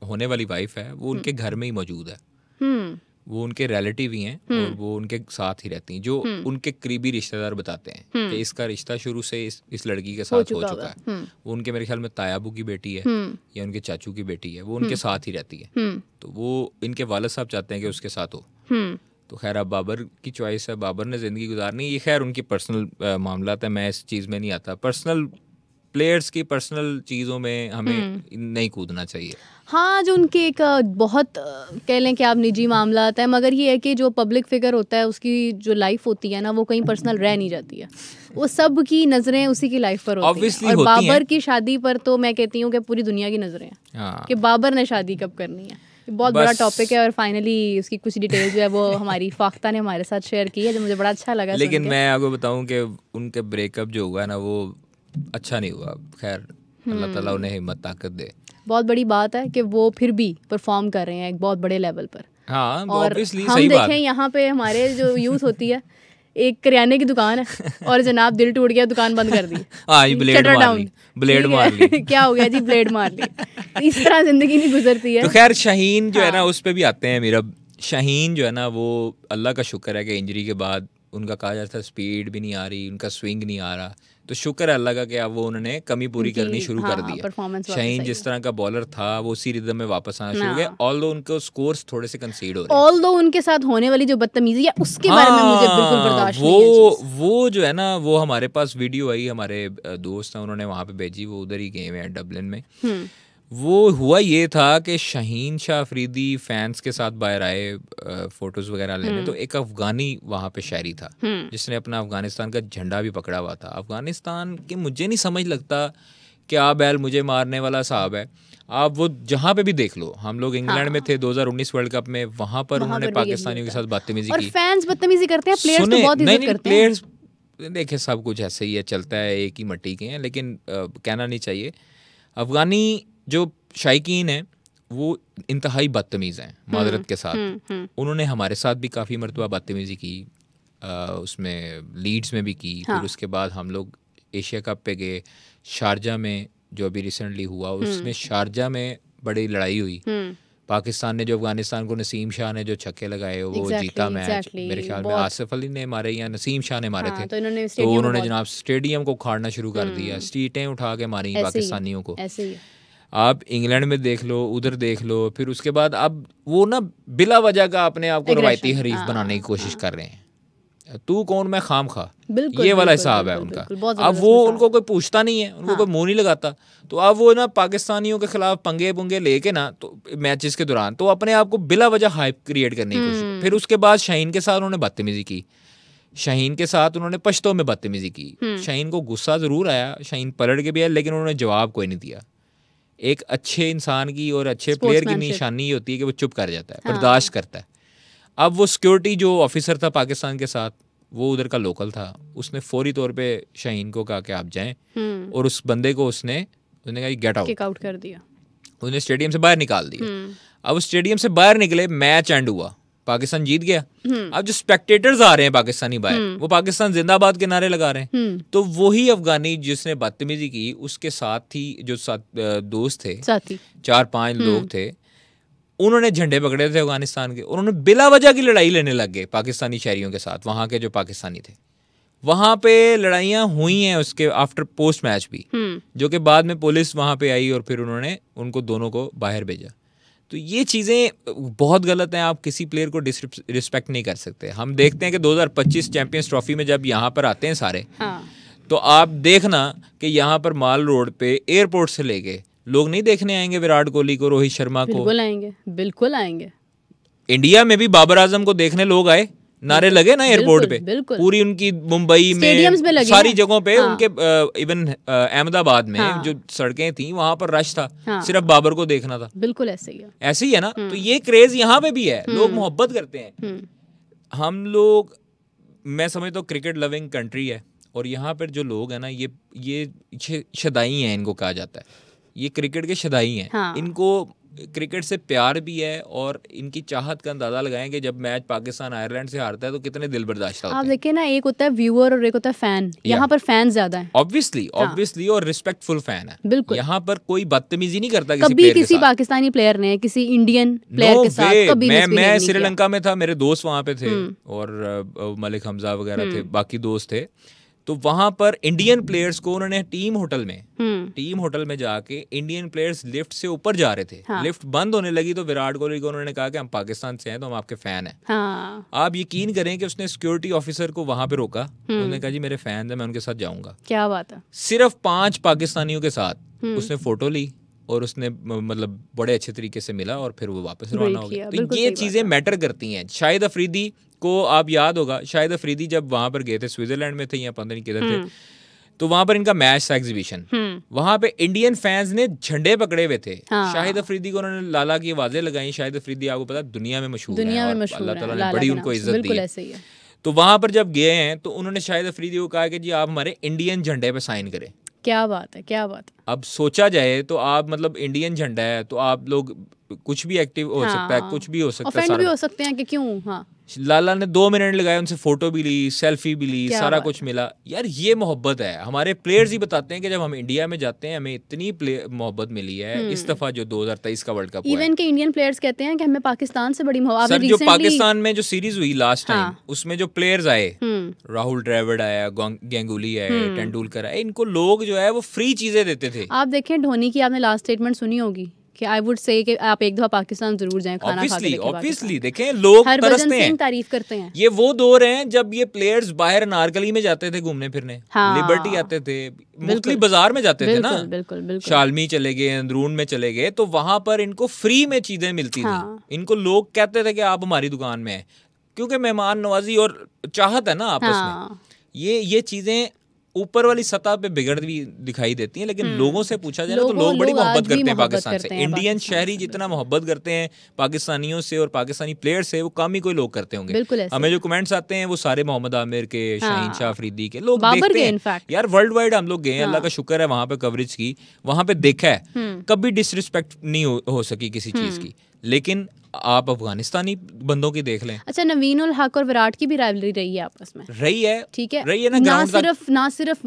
होने वाली वाइफ है वो उनके घर में ही मौजूद है, वो उनके रिलेटिव ही हैं और वो उनके साथ ही रहती हैं, जो उनके करीबी रिश्तेदार बताते हैं कि इसका रिश्ता शुरू से इस लड़की के साथ हो चुका है। वो उनके मेरे ख्याल में तायाबू की बेटी है या उनके चाचू की बेटी है, वो उनके साथ ही रहती है। तो वो इनके वालिद साहब चाहते हैं कि उसके साथ हो। तो खैर अब बाबर की चॉइस है, बाबर ने ज़िंदगी गुजारनी, ये खैर उनकी पर्सनल मामला है, मैं इस चीज़ में नहीं आता। पर्सनल प्लेयर्स की पर्सनल चीज़ों में हमें नहीं कूदना चाहिए। हाँ, जो उनके एक बहुत कह लें कि आप निजी मामला आता है, मगर ये है कि जो पब्लिक फिगर होता है उसकी जो लाइफ होती है ना वो कहीं पर्सनल रह नहीं जाती है, वो सब की नज़रें उसी की लाइफ पर होती हैं। और बाबर की शादी पर तो मैं कहती हूँ कि पूरी दुनिया की नज़रें हैं कि बाबर ने शादी कब करनी है। बहुत बड़ा टॉपिक है और फाइनली उसकी कुछ डिटेल जो है वो हमारी फाख्ता ने हमारे साथ शेयर की है, जो मुझे बड़ा अच्छा लगा। लेकिन मैं आपको बताऊँ कि उनके ब्रेकअप जो हुआ ना वो अच्छा नहीं हुआ। खैर अल्लाह ताला उन्हें हिम्मत ताकत दे। बहुत बड़ी बात है कि वो फिर भी परफॉर्म कर रहे हैं एक बहुत बड़े लेवल पर। हाँ, और हम देखें यहाँ पे हमारे जो यूथ होती है, एक करियाने की दुकान है और जनाब दिल टूट गया, दुकान बंद कर दी, ब्लेड मार ली क्या हो गया जी, ब्लेड मार ली। इस तरह जिंदगी नहीं गुजरती है। तो खैर शाहीन जो है ना उस पे भी आते हैं। मेरा शाहीन जो है ना वो अल्लाह का शुक्र है कि इंजरी के बाद उनका कहा जाता है स्पीड भी नहीं आ रही, उनका स्विंग नहीं आ रहा, तो शुक्र है अल्लाह का कि अब वो उन्होंने कमी पूरी करनी शुरू कर दी है। शाहीन जिस तरह का बॉलर था वो उसी रिदम में वापस आना शुरू हो गया, ऑल्दो उनके स्कोर्स थोड़े से कंसीड हो रहे हैं। ऑल्दो उनके साथ होने वाली जो बदतमीजी है उसके बारे में मुझे बिल्कुल बर्दाश्त नहीं है। वो जो है ना वो हमारे पास वीडियो आई, हमारे दोस्त हैं उन्होंने वहाँ पे भेजी, वो उधर ही गए हुए हैं डबलिन में। वो हुआ ये था कि शाहीन शाह अफरीदी फैंस के साथ बाहर आए फोटोज वगैरह लेने, तो एक अफगानी वहाँ पे शायरी था जिसने अपना अफगानिस्तान का झंडा भी पकड़ा हुआ था। अफगानिस्तान की मुझे नहीं समझ लगता कि आप बैल मुझे मारने वाला साहब है। आप वो जहाँ पे भी देख लो, हम लोग इंग्लैंड में थे 2019 वर्ल्ड कप में, वहाँ पर उन्होंने पाकिस्तानियों के साथ बदतमीजी की। फैंस बदतमीजी करते हैं, प्लेयर्स तो बहुत इज्जत करते हैं। प्लेयर्स देखे सब कुछ ऐसे ही है, चलता है, एक ही मट्टी के हैं, लेकिन कहना नहीं चाहिए। अफगानी जो शायकीन है वो इंतहाई बदतमीज़ हैं माजरत के साथ। उन्होंने हमारे साथ भी काफ़ी मरतबा बदतमीज़ी की, उसमें लीड्स में भी की। फिर उसके बाद हम लोग एशिया कप पे गए शारजा में, जो अभी रिसेंटली हुआ, उसमें शारजा में बड़ी लड़ाई हुई। पाकिस्तान ने जो अफगानिस्तान को, नसीम शाह ने जो छक्के लगाए वो जीता मैच। मेरे ख्याल में आसिफ अली ने मारे या नसीम शाह ने मारे थे। तो उन्होंने जनाब स्टेडियम को उखाड़ना शुरू कर दिया, सीटें उठा के मारी पाकिस्तानियों को। आप इंग्लैंड में देख लो, उधर देख लो। फिर उसके बाद अब वो ना बिला वजह का अपने आप को रवायती हरीफ बनाने की कोशिश कर रहे हैं। तू कौन मैं खाम खा, ये वाला हिसाब है उनका। अब वो उनको कोई पूछता नहीं है, उनको कोई मुंह नहीं लगाता। तो अब वो ना पाकिस्तानियों के खिलाफ पंगे पुंगे लेके ना तो मैचेस के दौरान तो अपने आप को बिला वजह हाइप क्रिएट करने की कोशिश। फिर उसके बाद शाहीन के साथ उन्होंने बदतमीजी की, शाहीन के साथ उन्होंने पश्तो में बदतमीजी की। शाहीन को गुस्सा ज़रूर आया, शाहीन पलट के भी आया, लेकिन उन्होंने जवाब कोई नहीं दिया। एक अच्छे इंसान की और अच्छे प्लेयर की निशानी ये होती है कि वो चुप कर जाता है, बर्दाश्त करता है। अब वो सिक्योरिटी जो ऑफिसर था पाकिस्तान के साथ, वो उधर का लोकल था, उसने फौरी तौर पे शाहीन को कहा कि आप जाएं, और उस बंदे को उसने कहा गेट आउट, किक आउट कर दिया, उसने स्टेडियम से बाहर निकाल दिया। अब स्टेडियम से बाहर निकले, मैच एंड हुआ, पाकिस्तान जीत गया। अब जो स्पेक्टेटर्स आ रहे हैं पाकिस्तानी बाहर, वो पाकिस्तान जिंदाबाद के नारे लगा रहे हैं। तो वही अफगानी जिसने बदतमीजी की, उसके साथ ही जो दोस्त थे, 4-5 लोग थे, उन्होंने झंडे पकड़े थे अफगानिस्तान के, उन्होंने बिला वजह की लड़ाई लेने लग गए पाकिस्तानी शहरियों के साथ। वहाँ के जो पाकिस्तानी थे, वहाँ पे लड़ाइयाँ हुई हैं उसके आफ्टर पोस्ट मैच भी, जो कि बाद में पुलिस वहाँ पे आई और फिर उन्होंने उनको दोनों को बाहर भेजा। तो ये चीज़ें बहुत गलत हैं। आप किसी प्लेयर को डिसरिस्पेक्ट नहीं कर सकते। हम देखते हैं कि 2025 चैंपियंस ट्रॉफी में जब यहाँ पर आते हैं सारे, तो आप देखना कि यहाँ पर माल रोड पे एयरपोर्ट से लेके लोग नहीं देखने आएंगे विराट कोहली को, रोहित शर्मा को। बिल्कुल आएंगे। इंडिया में भी बाबर आजम को देखने लोग आए, नारे लगे ना एयरपोर्ट पे, पूरी उनकी मुंबई में सारी जगहों पे, उनके इवन अहमदाबाद में जो सड़कें थी वहां पर रश था, सिर्फ बाबर को देखना था। बिल्कुल ऐसे ही है ना। तो ये क्रेज यहाँ पे भी है, लोग मोहब्बत करते हैं। हम लोग, मैं समझता हूँ क्रिकेट लविंग कंट्री है, और यहाँ पर जो लोग हैं ना, ये शदाई हैं, इनको कहा जाता है, ये क्रिकेट के शदाई हैं। इनको क्रिकेट से प्यार भी है और इनकी चाहत का अंदाजा लगाएंगे जब मैच पाकिस्तान आयरलैंड से हारता है तो कितने दिल बर्दाश्त होते हैं। आप देखिए ना, एक होता है व्यूअर और एक होता है फैन। यहाँ पर फैन ज्यादा है ऑब्वियसली और रिस्पेक्टफुल फैन है। बिल्कुल, यहाँ पर कोई बदतमीजी नहीं करता कभी किसी पाकिस्तानी प्लेयर ने किसी इंडियन प्लेयर के साथ कभी मैं श्रीलंका में था, मेरे दोस्त वहां पे थे और मलिक हमजा वगैरह थे, बाकी दोस्त थे, तो वहां पर इंडियन प्लेयर्स को उन्होंने टीम होटल में जाके इंडियन प्लेयर्स लिफ्ट से ऊपर जा रहे थे, लिफ्ट बंद होने लगी तो विराट कोहली को उन्होंने कहा कि हम पाकिस्तान से हैं तो हम आपके फैन हैं। आप यकीन करें कि उसने सिक्योरिटी ऑफिसर को वहां पे रोका, उन्होंने कहा जी मेरे फैन हैं, मैं उनके साथ जाऊंगा। क्या बात है। सिर्फ 5 पाकिस्तानियों के साथ उसने फोटो ली और उसने मतलब बड़े अच्छे तरीके से मिला और फिर वो वापस रवाना हो गया। तो ये चीजें मैटर करती हैं। शाहिद अफरीदी को आप याद होगा, शाहिद अफरीदी जब वहां पर गए थे, स्विट्जरलैंड में थे या पता नहीं किधर थे, तो वहां पर इनका मैच था एग्जीबिशन, वहां पे इंडियन फैंस ने झंडे पकड़े हुए थे। शाहिद अफरीदी को उन्होंने लाला की आवाजें लगाई। शाहिद अफरीदी आपको पता दुनिया में मशहूर है, अल्लाह ताला ने बड़ी उनको इज्जत दी। तो वहां पर जब गए हैं तो उन्होंने शाहिद अफरीदी को कहा कि जी आप हमारे इंडियन झंडे पे साइन करें। क्या बात है, क्या बात है। अब सोचा जाए तो आप मतलब इंडियन झंडा है तो आप लोग कुछ भी एक्टिव हो सकता है, कुछ भी हो सकता है, ऑफेंड भी हो सकते हैं कि क्यों। हाँ, लाला ने 2 मिनट लगाए, उनसे फोटो भी ली, सेल्फी भी ली, सारा कुछ मिला। यार ये मोहब्बत है। हमारे प्लेयर्स ही बताते हैं कि जब हम इंडिया में जाते हैं हमें इतनी मोहब्बत मिली है। इस दफा जो 2023 का वर्ल्ड कप हुआ है, इवन के इंडियन प्लेयर्स कहते हैं कि हमें पाकिस्तान से बड़ी मोहब्बत। जो पाकिस्तान में जो सीरीज हुई लास्ट टाइम, उसमें जो प्लेयर्स आए, राहुल द्रविड़ आया, गांगुली आए, तेंदुलकर आए, इनको लोग जो है वो फ्री चीजें देते थे। आप देखें धोनी की आपने लास्ट स्टेटमेंट सुनी होगी कि आई वुड से कि आप एक दफा पाकिस्तान जरूर जाएं खाना खा के। ऑब्वियसली देखें लोग तरसते हैं, तारीफ करते हैं। ये वो दौर हैं जब ये प्लेयर्स बाहर नारकली में जाते थे घूमने फिरने, लिबर्टी आते थे, मुख्तलिफ बाजार में जाते थे ना, बिल्कुल शालमी चले गए, अंदरून में चले गए, तो वहां पर इनको फ्री में चीजें मिलती थी। इनको लोग कहते थे कि आप हमारी दुकान में हैं, क्योंकि मेहमान नवाजी और चाहत है ना आपस में। ये चीजें ऊपर वाली सतह पे बिगड़ भी दिखाई देती हैं, लेकिन लोगों से पूछा जाए तो लोग बड़ी मोहब्बत करते हैं पाकिस्तान से। इंडियन शहरी जितना मोहब्बत करते हैं पाकिस्तानियों से और पाकिस्तानी प्लेयर से, वो कम ही कोई लोग करते होंगे। हमें जो कमेंट्स आते हैं वो सारे मोहम्मद आमिर के, शाहीन शाह अफरीदी के लोग देखते हैं। यार वर्ल्ड वाइड हम लोग गए हैं, अल्लाह का शुक्र है, वहां पे कवरेज की, वहां पे देखा है, कभी डिसरिस्पेक्ट नहीं हो सकी किसी चीज की। लेकिन आप अफगानिस्तानी बंदों की देख लें। अच्छा, नवीन उल हक और विराट की भी राइवलरी रही है आपस में। रही है, ठीक है, रही है ना सिर्फ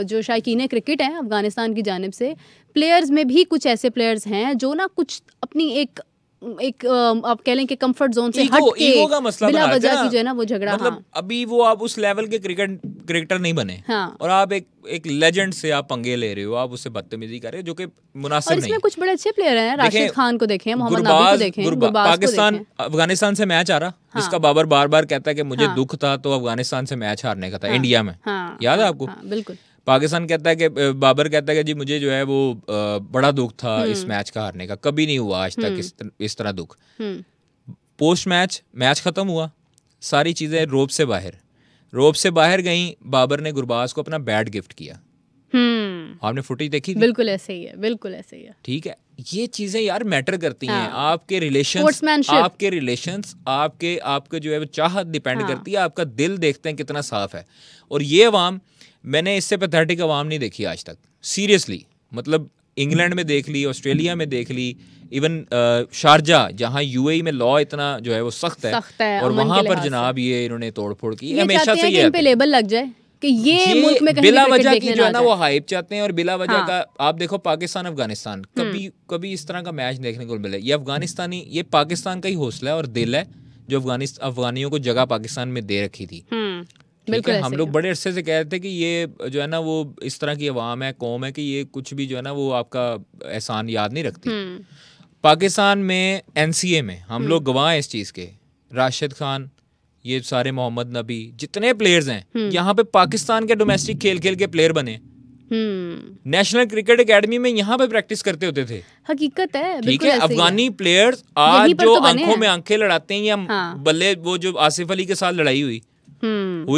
जो शायकीन क्रिकेट है अफगानिस्तान की जानिब से, प्लेयर्स में भी कुछ ऐसे प्लेयर्स हैं जो ना कुछ अपनी एक आप कह लें कि कंफर्ट जोन से हट के ईगो का मसला बिला वजह की जो है ना वो झगड़ा। मतलब अभी वो आप उस लेवल के क्रिकेटर नहीं बने, और आप एक लेजेंड से आप पंगे ले रहे हो, आप उससे बदतमीजी कर रहे हो, जो कि मुनासिब नहीं। इसमें कुछ बड़े अच्छे प्लेयर हैं, राशिद खान को देखें, मोहम्मद नबी को देखें, पाकिस्तान अफगानिस्तान से मैच आ रहा, जिसका बाबर बार बार कहता है कि मुझे दुख था तो अफगानिस्तान से मैच हारने का था, इंडिया में, याद है आपको? बिल्कुल। पाकिस्तान कहता है कि बाबर कहता है कि जी मुझे जो है वो बड़ा दुख था इस मैच का हारने का, कभी नहीं हुआ आज तक इस तरह दुख। पोस्ट मैच खत्म हुआ, सारी चीजें रोब से बाहर गई, बाबर ने गुरबाज को अपना बैट गिफ्ट किया। आपने फुटेज देखी थी? बिल्कुल ऐसे ही है, बिल्कुल ऐसे ही है। ठीक है, ये चीजें यार मैटर करती हैं। आपके रिलेशंस, आपके जो है वो चाहत डिपेंड करती है, आपका दिल देखते हैं कितना साफ है। और ये अवाम, मैंने इससे पैथेटिक अवाम नहीं देखी आज तक, सीरियसली। मतलब इंग्लैंड में देख ली, ऑस्ट्रेलिया में देख ली, इवन शारजा जहाँ यूएई में लॉ इतना जो है वो सख्त है और वहां पर जनाब ये इन्होंने तोड़फोड़ की। हमेशा से ये लेबल लग जाए कि ये मुल्क में बिला वजह की जो है ना वो हाइप चाहते हैं, और बिला वजह का आप देखो पाकिस्तान अफगानिस्तान, कभी इस तरह का मैच देखने को मिले। ये अफगानिस्तानी, ये पाकिस्तान का ही हौसला है और दिल है जो अफगानियों को जगह पाकिस्तान में दे रखी थी। बिल्कुल, हम लोग बड़े अरसे से कह रहे थे कि ये जो है ना वो इस तरह की अवाम है, कौम है कि ये कुछ भी जो है ना वो आपका एहसान याद नहीं रखती। पाकिस्तान में एनसीए में हम लोग गवाह हैं इस चीज़ के, राशिद खान, ये सारे मोहम्मद नबी, जितने प्लेयर्स हैं यहाँ पे पाकिस्तान के डोमेस्टिक खेल के प्लेयर बने। नेशनल क्रिकेट एकेडमी में यहाँ पे प्रैक्टिस करते होते थे। हकीकत है, ठीक है। अफगानी प्लेयर्स आज जो आंखों में आंखें लड़ाते हैं, या बल्ले वो जो आसिफ अली के साथ लड़ाई हुई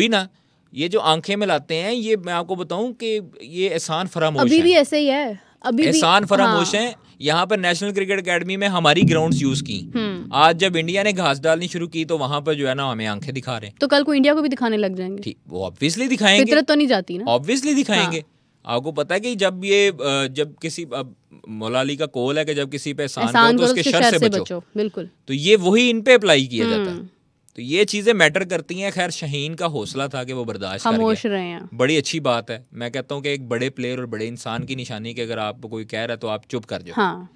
ना, ये जो आंखें मिलाते हैं, ये मैं आपको बताऊं कि ये एहसान फरामोश है। अभी भी ऐसे ही है, अभी एहसान फरामोश है। यहाँ पर नेशनल क्रिकेट एकेडमी में हमारी ग्राउंड्स यूज की, आज जब इंडिया ने घास डालनी शुरू की तो वहां पर जो है ना हमें आंखें दिखा रहे हैं, तो कल को इंडिया को भी दिखाने लग जाएंगे। वो ऑब्वियसली दिखाएंगे, फितरत तो नहीं जाती ना, ऑब्वियसली दिखाएंगे। आपको पता है कि जब किसी मौला अली का कौल है कि जब किसी पे एहसान करो तो उसके शर से बचो। बिल्कुल, तो ये वही इन पे अप्लाई किया जाता है। तो ये चीजें मैटर करती हैं। खैर शाहीन का हौसला था कि वो बर्दाश्त खामोश रहे हैं, बड़ी अच्छी बात है। मैं कहता हूँ कि एक बड़े प्लेयर और बड़े इंसान की निशानी कि अगर आपको कोई कह रहा है तो आप चुप कर जाओ। हाँ,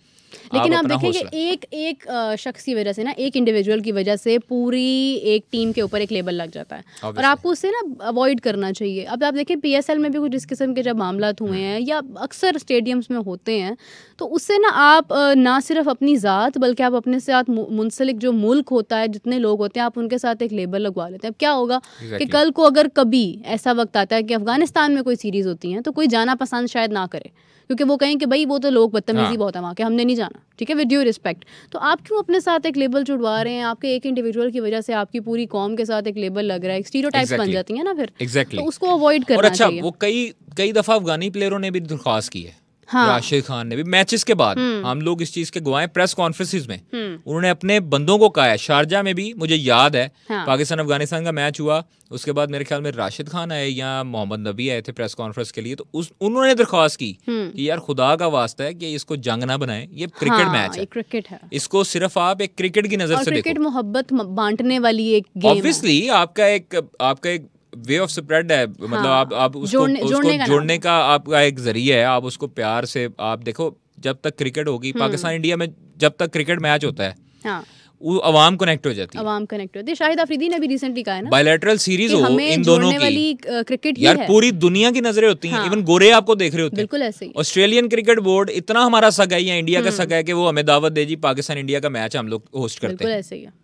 लेकिन आप देखें कि एक शख्स की वजह से ना, एक इंडिविजुअल की वजह से पूरी एक टीम के ऊपर एक लेबल लग जाता है और आपको उससे ना अवॉइड करना चाहिए। अब आप देखें PSL में भी कुछ इस किस्म के जब मामला हुए हैं या अक्सर स्टेडियम्स में होते हैं, तो उससे ना आप ना सिर्फ अपनी ज़ात बल्कि आप अपने साथ मुंसलिक जो मुल्क होता है, जितने लोग होते हैं, आप उनके साथ एक लेबल लगवा लेते हैं। अब क्या होगा कि कल को अगर कभी ऐसा वक्त आता है कि अफगानिस्तान में कोई सीरीज़ होती है तो कोई जाना पसंद शायद ना करे, क्योंकि वो कहें कि भाई वो तो लोग बदतमीजी बहुत है वहाँ के, हमने नहीं जाना, ठीक है, विद ड्यू रिस्पेक्ट। तो आप क्यों अपने साथ एक लेबल जुड़वा रहे हैं? आपके एक इंडिविजुअल की वजह से आपकी पूरी कौम के साथ एक लेबल लग रहा है, स्टीरियोटाइप्स बन जाती है ना फिर। तो उसको अवॉइड करना चाहिए। वो कई दफा अफगानी प्लेयरों ने भी दरख्वास्त की है। हाँ। राशिद खान ने भी मैचेस के बाद, हम लोग इस चीज के गवाह, प्रेस कॉन्फ्रेंसेस में उन्होंने अपने बंदों को कहा है। शारजा में भी मुझे याद है, हाँ। पाकिस्तान अफगानिस्तान का मैच हुआ, उसके बाद मेरे ख्याल में राशिद खान आए या मोहम्मद नबी आए थे प्रेस कॉन्फ्रेंस के लिए, तो उन्होंने दरख्वास्त की कि यार खुदा का वास्ता है कि इसको जंग ना बनाए, ये क्रिकेट मैच है, क्रिकेट है, इसको सिर्फ आप एक क्रिकेट की नजर से देखो। क्रिकेट मोहब्बत बांटने वाली एक गेम है। ऑब्वियसली आपका एक वे ऑफ स्प्रेड है, मतलब आप उसको जोड़ने का आपका एक जरिया है। आप उसको प्यार से आप देखो, जब तक क्रिकेट होगी पाकिस्तान इंडिया में, जब तक क्रिकेट मैच होता है, हाँ, वो अवाम कनेक्ट हो जाती है। अवाम कनेक्ट होती है। शाहिद अफरीदी ने भी रिसेंटली कहा है ना, बायलैटरल सीरीज हो इन दोनों की, क्रिकेट यार है। पूरी दुनिया की नजरें होती हैं, इवन गोरे आपको देख रहे होते हैं। बिल्कुल ऐसे ही। ऑस्ट्रेलियन क्रिकेट बोर्ड इतना हमारा सगा है या इंडिया का सगा है कि वो हमें दावत दे जी, पाकिस्तान इंडिया का मैच हम लोग होस्ट करते हैं। बिल्कुल ऐसे ही है।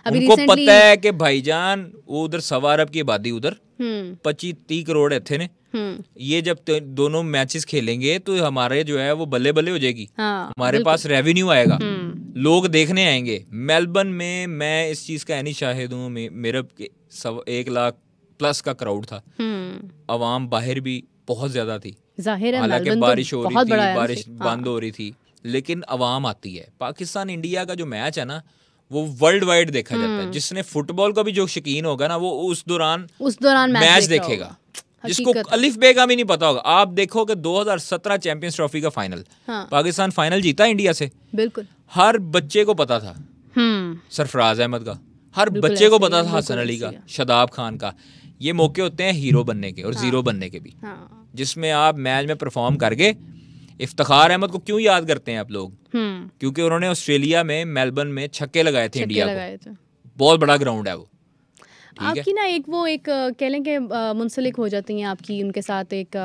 उनको पता है कि भाईजान वो उधर 1.25 अरब की आबादी, उधर 25-30 करोड़ इत्थे ने, ये जब दोनों मैचेस खेलेंगे तो हमारे जो है वो बल्ले बल्ले हो जाएगी, हाँ, हमारे पास रेवेन्यू आएगा, लोग देखने आएंगे। मेलबर्न में मैं इस चीज का एनी शाहिद हूँ, मेरे 1 लाख प्लस का क्राउड था, अवाम बाहर भी बहुत ज्यादा थी, हालांकि बारिश हो रही थी, बारिश बंद हो रही थी, लेकिन अवाम आती है। पाकिस्तान इंडिया का जो मैच है ना, वो वर्ल्ड वाइड देखा जाता है। जिसने फुटबॉल का भी जो शौकीन होगा ना, वो उस दौरान मैच देखेगा, जिसको अलिफ बे का भी नहीं पता होगा। आप देखो कि 2017 चैंपियंस ट्रॉफी का फाइनल, हाँ, पाकिस्तान फाइनल जीता इंडिया से, बिल्कुल हर बच्चे को पता था, सरफराज अहमद का, हर बच्चे को पता था, हसन अली का, शादाब खान का। ये मौके होते हैं हीरो बनने के और जीरो बनने के भी, जिसमें आप मैच में परफॉर्म करके। इफ्तिखार अहमद को क्यों याद करते हैं आप लोग? क्योंकि उन्होंने ऑस्ट्रेलिया में मेलबर्न में छक्के लगाए थे इंडिया को, बहुत बड़ा ग्राउंड है वो। आपकी ना एक कह लें कि मुंसलिक हो जाती हैं आपकी, उनके साथ एक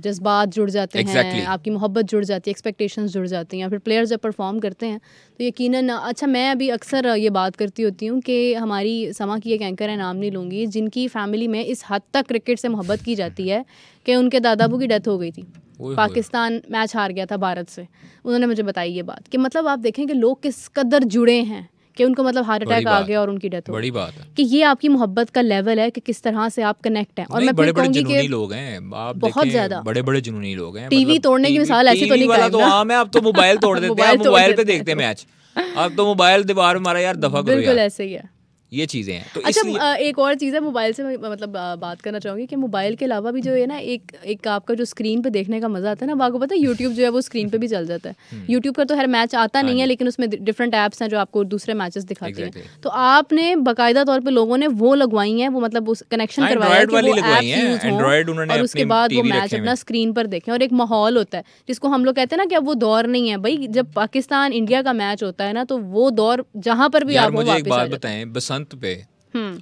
जज्बात जुड़ जाते हैं, आपकी मोहब्बत जुड़ जाती है, एक्सपेक्टेशंस जुड़ जाती हैं। फिर प्लेयर्स जब परफॉर्म करते हैं तो यकीनन, अच्छा मैं अभी अक्सर ये बात करती होती हूँ कि हमारी समा की एक एंकर है, नाम नहीं लूँगी, जिनकी फैमिली में इस हद तक क्रिकेट से मोहब्बत की जाती है कि उनके दादाबू की डेथ हो गई थी, पाकिस्तान मैच हार गया था भारत से। उन्होंने मुझे बताई ये बात कि मतलब आप देखें कि लोग किस कदर जुड़े हैं, कि उनको मतलब हार्ट अटैक आ गया और उनकी डेथ हो गई। बड़ी बात है कि ये आपकी मोहब्बत का लेवल है कि किस तरह से आप कनेक्ट हैं। और मैं बड़े बड़े जुनूनी लोग हैं, आप बहुत ज्यादा बड़े बड़े जुनूनी लोग हैं। टीवी तोड़ने की मिसाल ऐसी तो नहीं कायम ना। हाँ, मैं अब तो मोबाइल तोड़ देते हैं, मोबाइल पे देखते हैं मैच, अब तो मोबाइल दीवार में मारा यार, दफा करो यार। बिल्कुल ऐसे ही है, ये चीजें हैं। तो अच्छा, एक और चीज़ है मोबाइल से मतलब बात करना चाहूँगी कि मोबाइल के अलावा भी जो है ना, एक आपका जो स्क्रीन पे देखने का मजा आता है ना, आपको पता है यूट्यूब जो है वो स्क्रीन पे भी चल जाता है। यूट्यूब पर तो हर मैच आता नहीं है, लेकिन उसमें डिफरेंट ऐप्स हैं जो आपको दूसरे मैचेस दिखाती हैं। तो आपने बाकायदा तौर पे लोगों ने वो लगवाई हैं, वो मतलब उस कनेक्शन करवाया है कि वो ऐप्स यूज हों और उसके बाद वो मैच अपना स्क्रीन पर देखें। और एक माहौल होता है जिसको हम लोग कहते हैं ना कि अब वो दौर नहीं है भाई, जब पाकिस्तान इंडिया का मैच होता है ना, तो वो दौर जहाँ पर भी आप मुझे एक बात बताएं, बसंत पे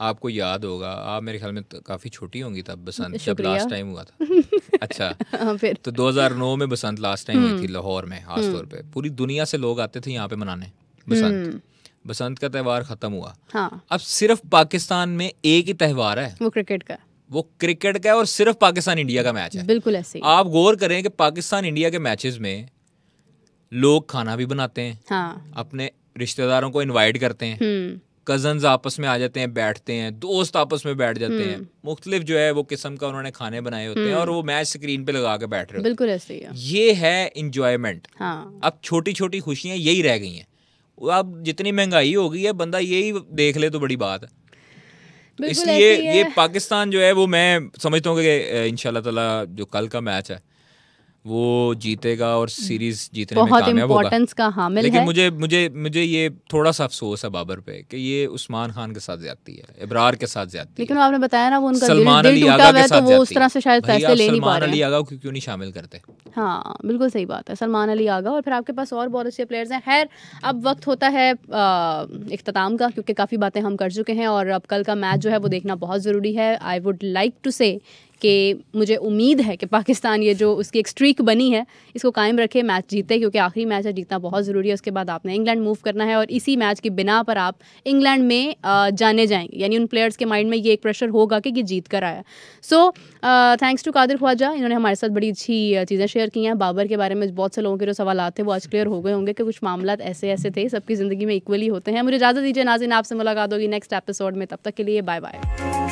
आपको याद होगा, आप मेरे ख्याल में काफी छोटी होंगी तब, बसंत जब लास्ट टाइम हुआ था। अच्छा फिर तो 2009 में बसंत लास्ट टाइम हुई थी लाहौर में, खास तौर पे पूरी दुनिया से लोग आते थे यहाँ पे मनाने बसंत का त्यौहार खत्म हुआ। हाँ। अब सिर्फ पाकिस्तान में एक ही त्यौहार है, वो क्रिकेट का है, और सिर्फ पाकिस्तान इंडिया का मैच है। बिल्कुल ऐसे ही। आप गौर करें कि पाकिस्तान इंडिया के मैचेस में लोग खाना भी बनाते हैं, हाँ, अपने रिश्तेदारों को इनवाइट करते हैं, कजन्स आपस में आ जाते हैं, बैठते हैं, दोस्त आपस में बैठ जाते हैं, मुख्तलिफ जो है वो किस्म का उन्होंने खाने बनाए होते हैं और वो मैच स्क्रीन पे लगा के बैठ रहे हैं। बिल्कुल ऐसे ही है। ये है इंजॉयमेंट। हाँ। अब छोटी छोटी खुशियां यही रह गई हैं। अब जितनी महंगाई हो गई है, बंदा यही देख ले तो बड़ी बात है। इसलिए ये पाकिस्तान जो है वो मैं समझता हूँ कि इंशाल्लाह ताला जो कल का मैच है वो जीतेगा और सीरीज जीतने में बहुत कामयाब होगा। इम्पोर्टेंस का हामिल लेकिन है। मुझे ये थोड़ा सा अफसोस है बाबर पे कि ये उस्मान खान के साथ ज्यादती है, इब्रार के साथ ज्यादती है। लेकिन आपने बताया ना वो उनका सलमान दिल अली टूटा आगा हुआ है, के तो साथ वो उस ज्यादती तरह से शायद है। फैसले ले नहीं पा सलमान रहे अली हैं। आगा को क्यों नहीं शामिल करते? हाँ बिल्कुल सही बात है, सलमान अली आगा और फिर आपके पास और बहुत अच्छे प्लेयर्स हैं। खैर अब वक्त होता है इख्तिताम का, क्योंकि काफ़ी बातें हम कर चुके हैं और अब कल का मैच जो है वो देखना बहुत ज़रूरी है। आई वुड लाइक टू से कि मुझे उम्मीद है कि पाकिस्तान ये जो उसकी एक स्ट्रीक बनी है इसको कायम रखे, मैच जीते, क्योंकि आखिरी मैच है, जीतना बहुत ज़रूरी है। उसके बाद आपने इंग्लैंड मूव करना है और इसी मैच की बिना पर आप इंग्लैंड में जाने जाएंगे, यानी उन प्लेयर्स के माइंड में ये एक प्रेशर होगा कि जीत कर आया। So thanks to Qadir Khawaja, इन्होंने हमारे साथ बड़ी अच्छी चीज़ें शेयर की हैं। बाबर के बारे में बहुत से लोगों के जो सवाल थे वो आज क्लियर हो गए होंगे कि कुछ मामला ऐसे थे, सबकी ज़िंदगी में इक्वली होते हैं। मुझे इजाज़त दीजिए नाज़रीन, आपसे मुलाकात होगी नेक्स्ट एपिसोड में, तब तक के लिए बाय बाय।